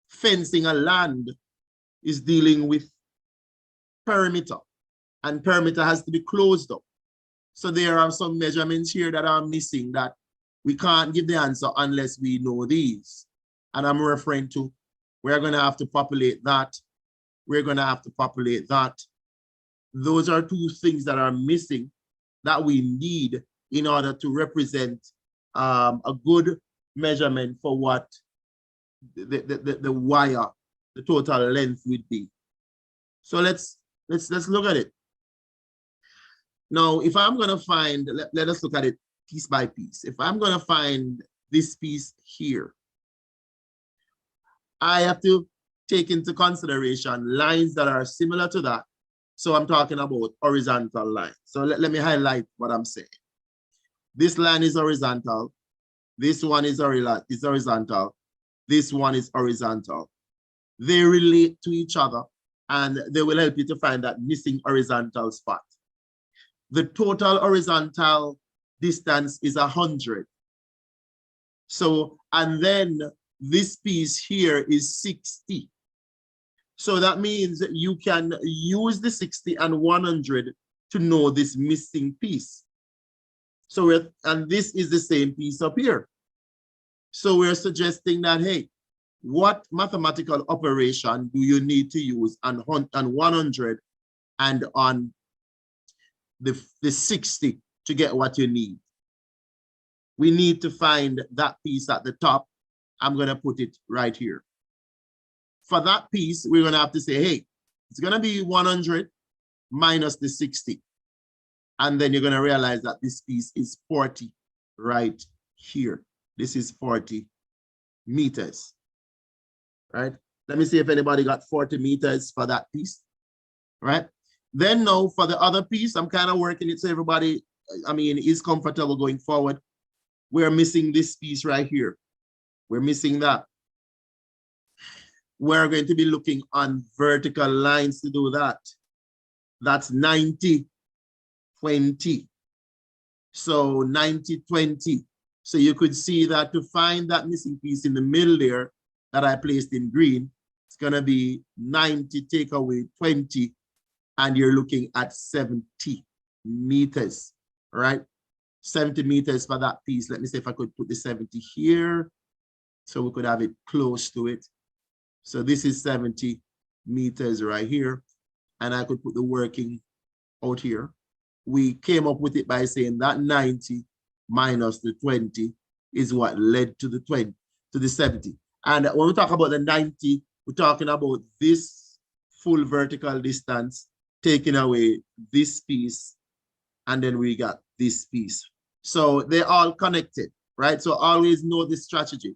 fencing a land is dealing with perimeter, and perimeter has to be closed up. So there are some measurements here that are missing that we can't give the answer unless we know these. And I'm referring to, we're going to have to populate that. We're going to have to populate that. Those are two things that are missing that we need in order to represent a good measurement for what the wire, the total length would be. So let's look at it. Now, if I'm going to find, let us look at it piece by piece. If I'm going to find this piece here, I have to take into consideration lines that are similar to that. So I'm talking about horizontal lines. So let me highlight what I'm saying. This line is horizontal. This one is horizontal. This one is horizontal. They relate to each other and they will help you to find that missing horizontal spot. The total horizontal distance is 100. So, and then this piece here is 60. So that means that you can use the 60 and 100 to know this missing piece. So and this is the same piece up here. So we're suggesting that, hey, what mathematical operation do you need to use on 100 and on the 60 to get what you need? We need to find that piece at the top. I'm going to put it right here. For that piece, we're going to have to say, hey, it's going to be 100 minus the 60. And then you're going to realize that this piece is 40 right here. This is 40 meters, right? Let me see if anybody got 40 meters for that piece, right? Then now for the other piece, I'm kind of working it so everybody, is comfortable going forward. We're missing this piece right here. We're missing that. We're going to be looking on vertical lines to do that. That's 90, 20. So 90, 20. So you could see that to find that missing piece in the middle there that I placed in green, it's going to be 90 take away 20, and you're looking at 70 meters, right? 70 meters for that piece. Let me see if I could put the 70 here so we could have it close to it. So this is 70 meters right here, and I could put the working out here. We came up with it by saying that 90 minus the 20 is what led to the 20, to the 70. And when we talk about the 90, we're talking about this full vertical distance, taking away this piece, and then we got this piece. So they're all connected, right? So always know this strategy.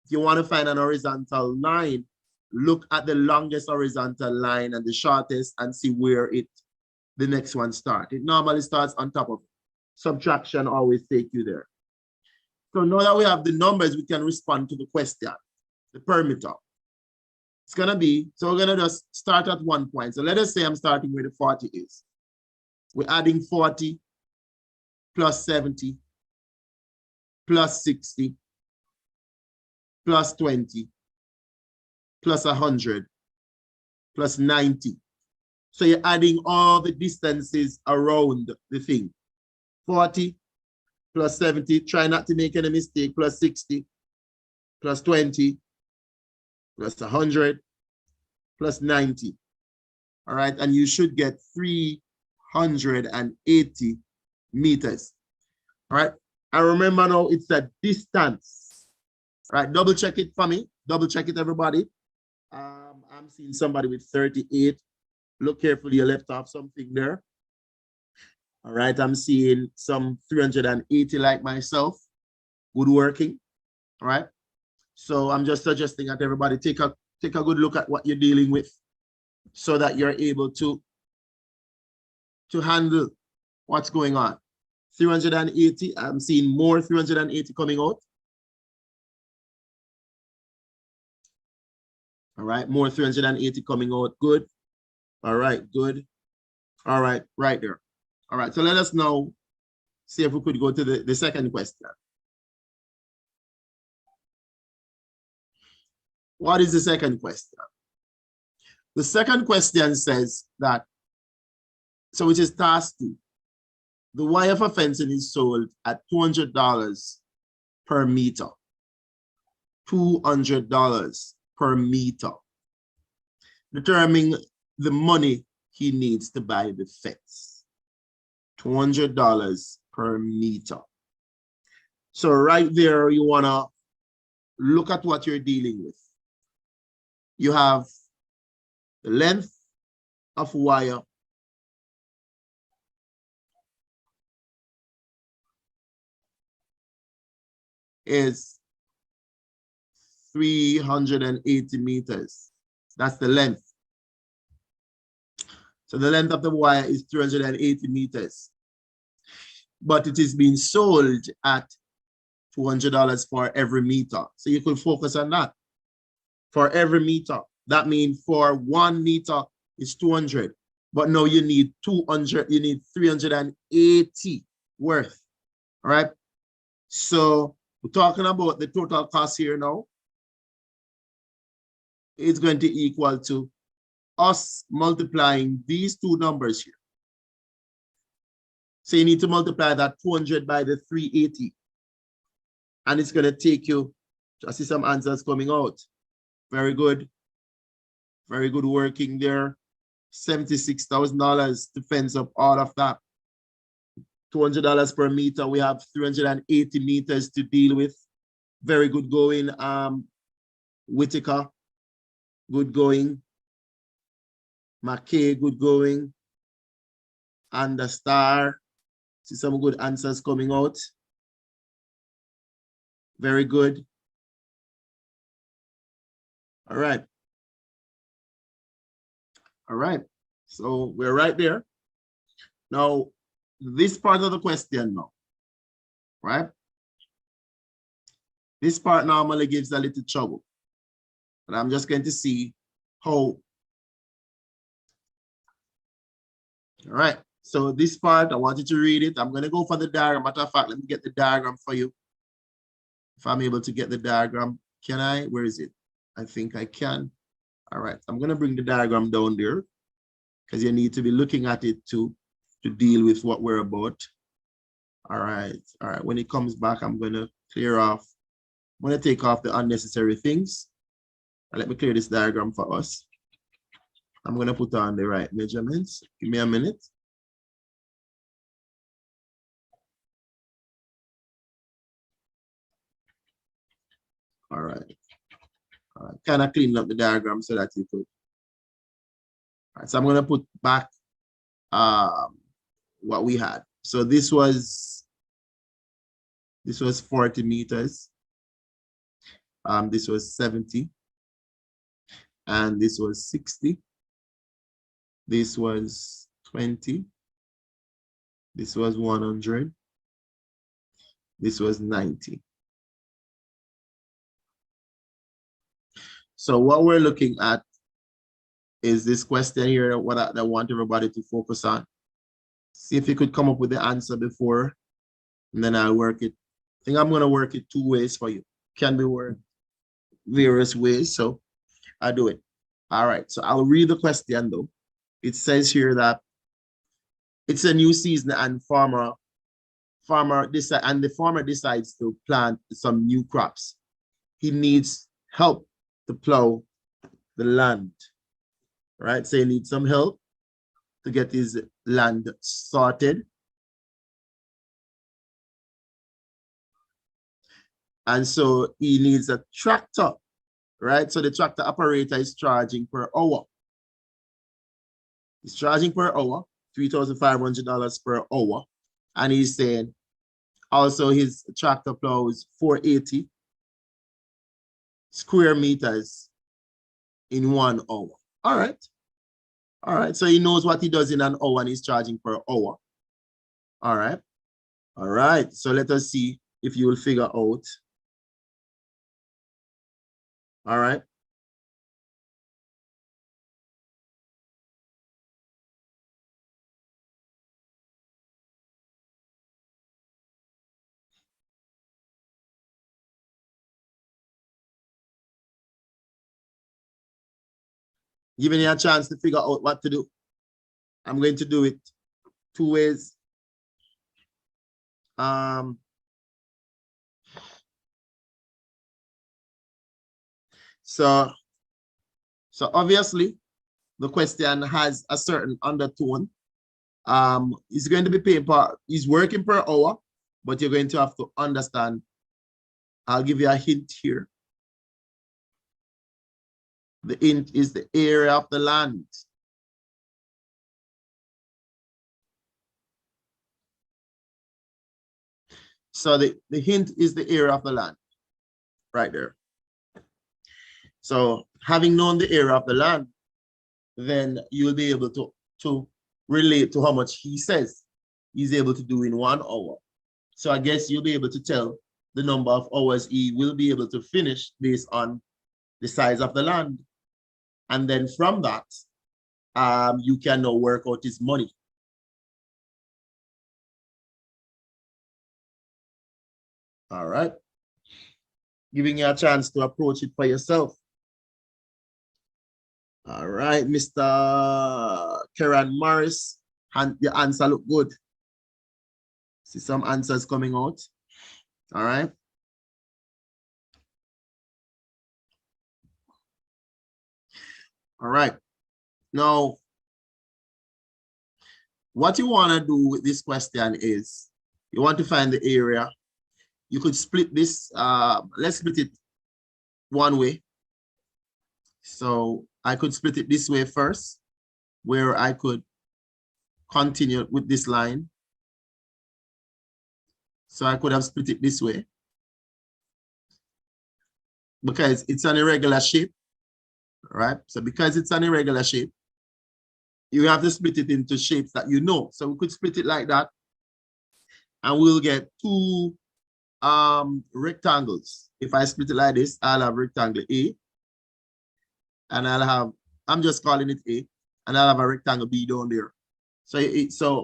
If you want to find an horizontal line, look at the longest horizontal line and the shortest and see where the next one starts. It normally starts on top of it. Subtraction always take you there. So now that we have the numbers, we can respond to the question, the perimeter. It's going to be, so we're going to just start at 1 point. So let us say I'm starting where the 40 is. We're adding 40 plus 70 plus 60 plus 20 plus 100 plus 90. So you're adding all the distances around the thing. 40 plus 70, try not to make any mistake, plus 60 plus 20 plus 100 plus 90. All right, and you should get 380 meters. All right, and remember now it's a distance. All right, double check it for me. Double check it, everybody. I'm seeing somebody with 38. Look carefully, you left off something there. All right, I'm seeing some 380 like myself. Good working. All right. So I'm just suggesting that everybody take a good look at what you're dealing with so that you're able to handle what's going on. 380, I'm seeing more 380 coming out. All right, more 380 coming out. Good. All right, good. All right, right there. All right, so let us now see if we could go to the second question. What is the second question? The second question says that, so which is task 2. The wire for fencing is sold at $200 per meter. $200 per meter. Determining the money he needs to buy the fence. $200 per meter. So right there, you want to look at what you're dealing with. You have the length of wire is 380 meters. That's the length. So the length of the wire is 380 meters. But it is being sold at $200 for every meter. So you could focus on that. For every meter. That means for 1 meter is 200. But now you need 200, you need 380 worth. All right. So we're talking about the total cost here now. It's going to equal to us multiplying these two numbers here. So you need to multiply that 200 by the 380. And it's going to take you, I see some answers coming out. Very good. Very good working there. $76,000 to fence up all of that. $200 per meter. We have 380 meters to deal with. Very good going. Whitaker, good going. McKay, good going. And the Star. See some good answers coming out. Very good. All right. All right. So we're right there. Now, this part of the question now, right? This part normally gives a little trouble. But I'm just going to see how. All right. So this part, I want you to read it. I'm going to go for the diagram. Matter of fact, let me get the diagram for you. If I'm able to get the diagram, can I? Where is it? I think I can. All right. I'm going to bring the diagram down there because you need to be looking at it to deal with what we're about. All right. All right. When it comes back, I'm going to clear off. I'm going to take off the unnecessary things. Let me clear this diagram for us. I'm going to put on the right measurements. Give me a minute. All right. All right. Kind of clean up the diagram so that you could. All right. So I'm going to put back what we had. So this was 40 meters. This was 70. And this was 60. This was 20. This was 100. This was 90. So what we're looking at is this question here, what I want everybody to focus on. See if you could come up with the answer before, and then I'll work it. I think I'm going to work it 2 ways for you. Can be worked various ways, so I'll do it. All right, so I'll read the question though. It says here that it's a new season and the farmer decides to plant some new crops. He needs help to plow the land. right? So he needs some help to get his land sorted. And so he needs a tractor, right? So the tractor operator is charging per hour. He's charging per hour, $3,500 per hour. And he's saying also his tractor plows 480 square meters in 1 hour. All right. All right. So he knows what he does in an hour and he's charging per hour. All right. All right. So let us see if you will figure out. All right. Giving you a chance to figure out what to do. I'm going to do it 2 ways. So obviously the question has a certain undertone. He's going to be paying per, he's working per hour, but you're going to have to understand. I'll give you a hint here. The hint is the area of the land. So the hint is the area of the land, right there. So having known the area of the land, then you'll be able to relate to how much he says he's able to do in 1 hour. So I guess you'll be able to tell the number of hours he will be able to finish based on the size of the land. And then from that, you can now work out his money. All right. Giving you a chance to approach it for yourself. All right, Mr. Karen Morris, and your answer look good. See some answers coming out. All right. All right. Now, what you want to do with this question is you want to find the area. You could split this. Let's split it one way. So I could split it this way first, where I could continue with this line. So I could have split it this way because it's an irregular shape, right? So because it's an irregular shape, you have to split it into shapes that you know. So we could split it like that, and we'll get 2 rectangles. If I split it like this, I'll have rectangle A, and I'll have, I'm just calling it A, and I'll have a rectangle B down there. So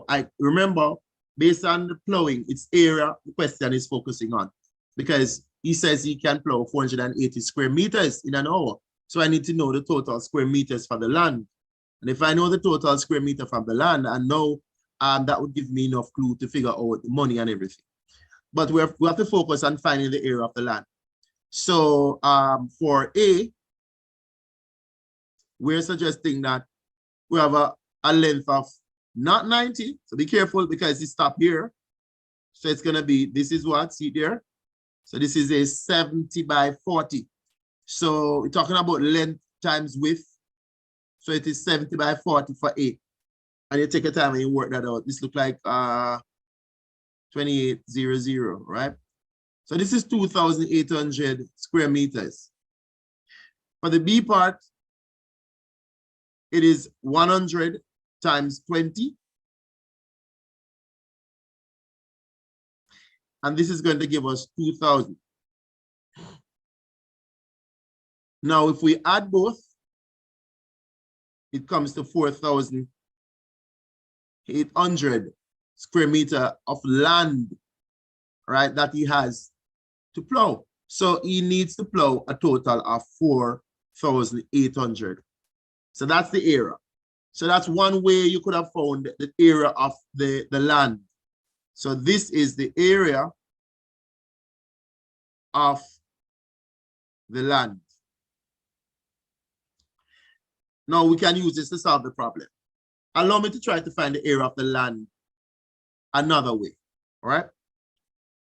I remember, based on the plowing, it's area the question is focusing on, because he says he can plow 480 square meters in an hour. So I need to know the total square meters for the land. And if I know the total square meter from the land, I know that would give me enough clue to figure out the money and everything. But we have to focus on finding the area of the land. So for A, we're suggesting that we have a length of not 90. So be careful because it stopped here. So it's going to be, this is what, see there? So this is a 70 by 40. So we're talking about length times width. So it is 70 by 40 for A. And you take your time and you work that out. This looks like 2800, right? So this is 2,800 square meters. For the B part, it is 100 times 20. And this is going to give us 2,000. Now, if we add both, it comes to 4,800 square meter of land, right, that he has to plow. So he needs to plow a total of 4,800. So that's the area. So that's one way you could have found the area of the land. So this is the area of the land. Now we can use this to solve the problem. Allow me to try to find the area of the land another way, all right?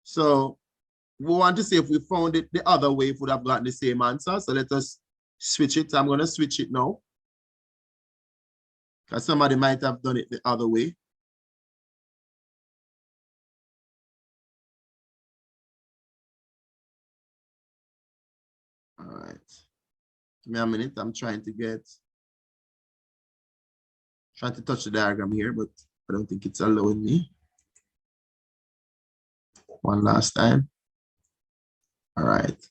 So we want to see if we found it the other way, if we would have gotten the same answer. So let us switch it. I'm going to switch it now, because somebody might have done it the other way. All right. Give me a minute. I'm trying to touch the diagram here, but I don't think it's allowing me. One last time. All right.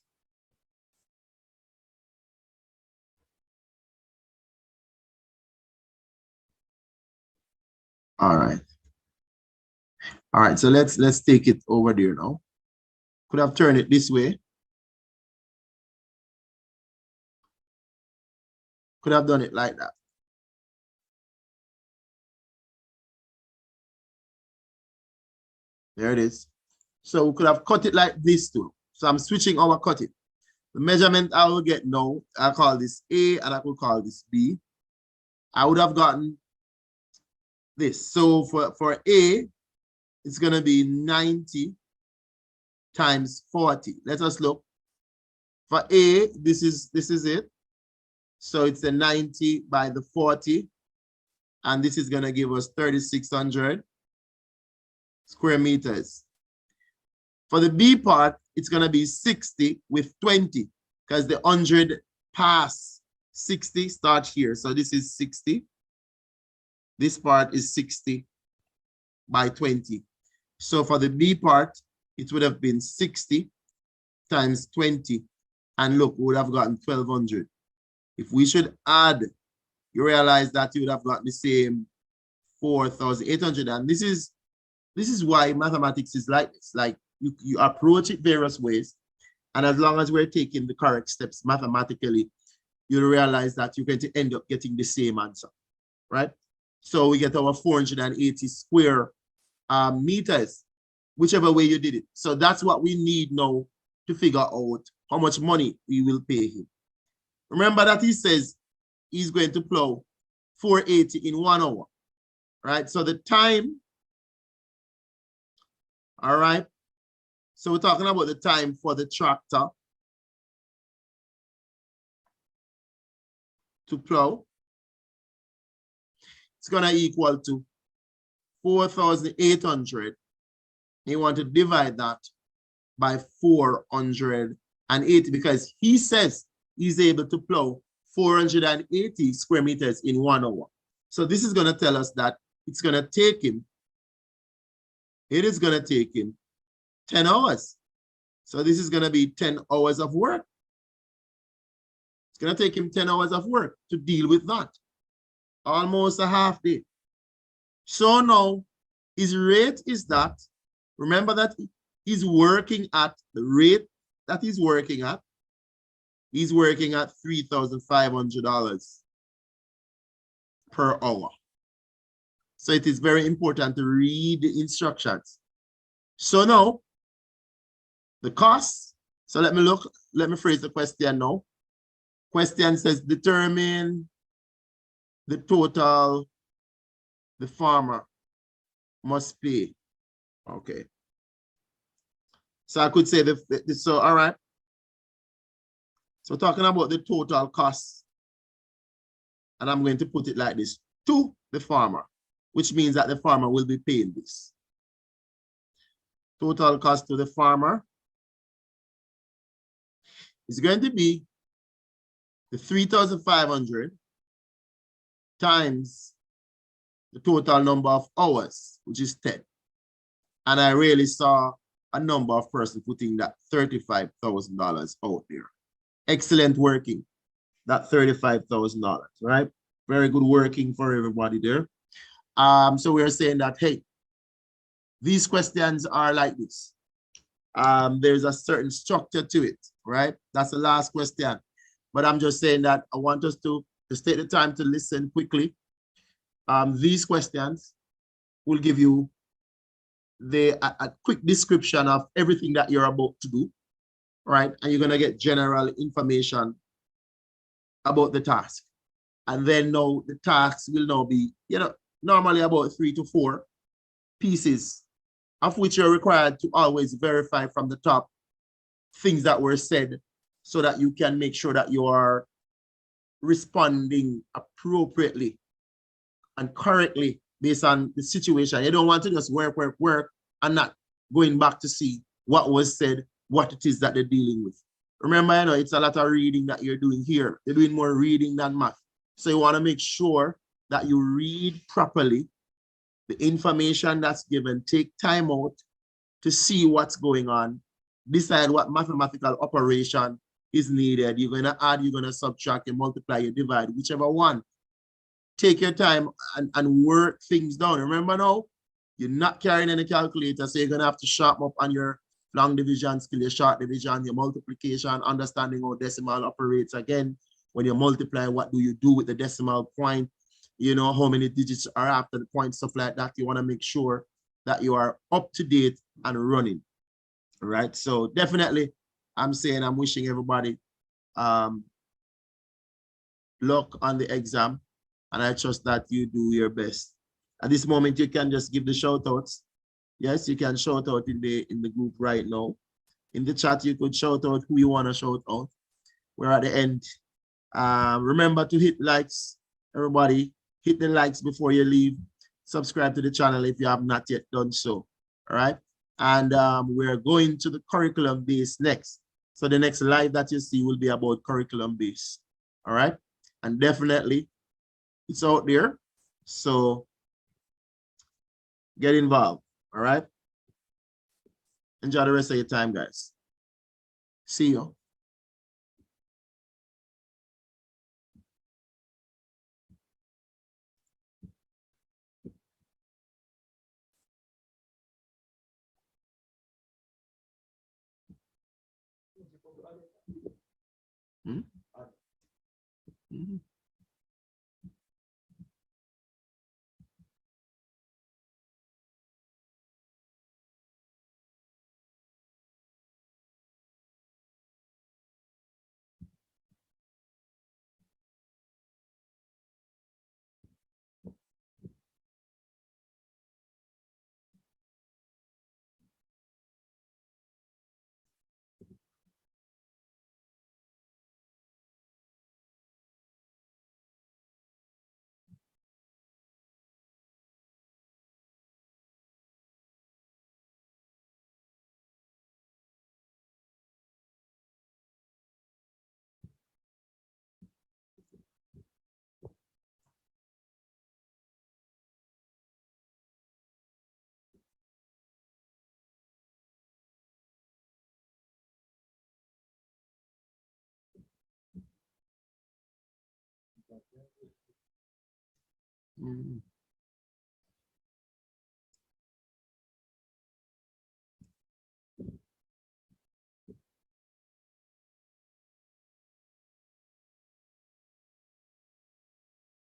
All right. All right. So let's take it over there now. Could have turned it this way. Could have done it like that. There it is. So we could have cut it like this too. So I'm switching our cutting. The measurement I will get now, I call this A and I could call this B. I would have gotten this. So for A, it's going to be 90 times 40. Let us look. For A, this is it. So it's the 90 by the 40. And this is going to give us 3,600 square meters. For the B part, it's going to be 60 with 20, because the 100 pass 60 start here. So this is 60. This part is 60 by 20. So for the B part, it would have been 60 times 20. And look, we would have gotten 1,200. If we should add, you realize that you would have got the same 4,800. And this is why mathematics is like this. Like you approach it various ways. And as long as we're taking the correct steps mathematically, you'll realize that you're going to end up getting the same answer, right? So we get our 480 square meters, whichever way you did it. So that's what we need now to figure out how much money we will pay him. Remember that he says he's going to plow 480 in 1 hour, right? So the time, all right? So we're talking about the time for the tractor to plow. It's going to equal to 4,800. You want to divide that by 480, because he says he's able to plow 480 square meters in 1 hour. So this is going to tell us that it's going to take him, it is going to take him 10 hours. So this is going to be 10 hours of work. It's going to take him 10 hours of work to deal with that. Almost a half day. So now his rate is that, remember that he's working at the rate that he's working at. He's working at $3,500 per hour. So it is very important to read the instructions. So now, the cost. So let me phrase the question now. Question says, determine the total the farmer must pay. Okay. So I could say, so all right. So talking about the total cost, and I'm going to put it like this, to the farmer, which means that the farmer will be paying this. Total cost to the farmer is going to be the 3,500 times the total number of hours, which is 10. And I really saw a number of persons putting that $35,000 out there. Excellent working, that $35,000, right? Very good working for everybody there. So we're saying that, hey, these questions are like this. There's a certain structure to it, right? That's the last question. But I'm just saying that I want us to take the time to listen quickly. These questions will give you a quick description of everything that you're about to do, right? And you're going to get general information about the task. And then now the tasks will now be, normally about 3 to 4 pieces, of which you're required to always verify from the top things that were said so that you can make sure that you are responding appropriately and correctly based on the situation. You don't want to just work, and not going back to see what was said, what it is that they're dealing with. Remember, it's a lot of reading that you're doing here. You're doing more reading than math. So you want to make sure that you read properly the information that's given, take time out to see what's going on, decide what mathematical operation is needed. You're going to add, you're going to subtract, you multiply, you divide, whichever one. Take your time and work things down. Remember now, you're not carrying any calculator, so you're going to have to sharpen up on your long division skill, your short division, your multiplication, understanding how decimal operates. Again, when you multiply, what do you do with the decimal point? How many digits are after the point, stuff like that. You want to make sure that you are up to date and running. All right. So definitely, I'm wishing everybody luck on the exam, and I trust that you do your best. At this moment, you can just give the shout outs. Yes, you can shout out in the group right now. In the chat, you could shout out who you want to shout out. We're at the end. Remember to hit likes, everybody. Hit the likes before you leave. Subscribe to the channel if you have not yet done so. All right. And we're going to the curriculum base next. So the next live that you see will be about curriculum base. All right. And definitely it's out there. So get involved. All right. Enjoy the rest of your time, guys. See you. Hmm? Mm-hmm. Mm-hmm.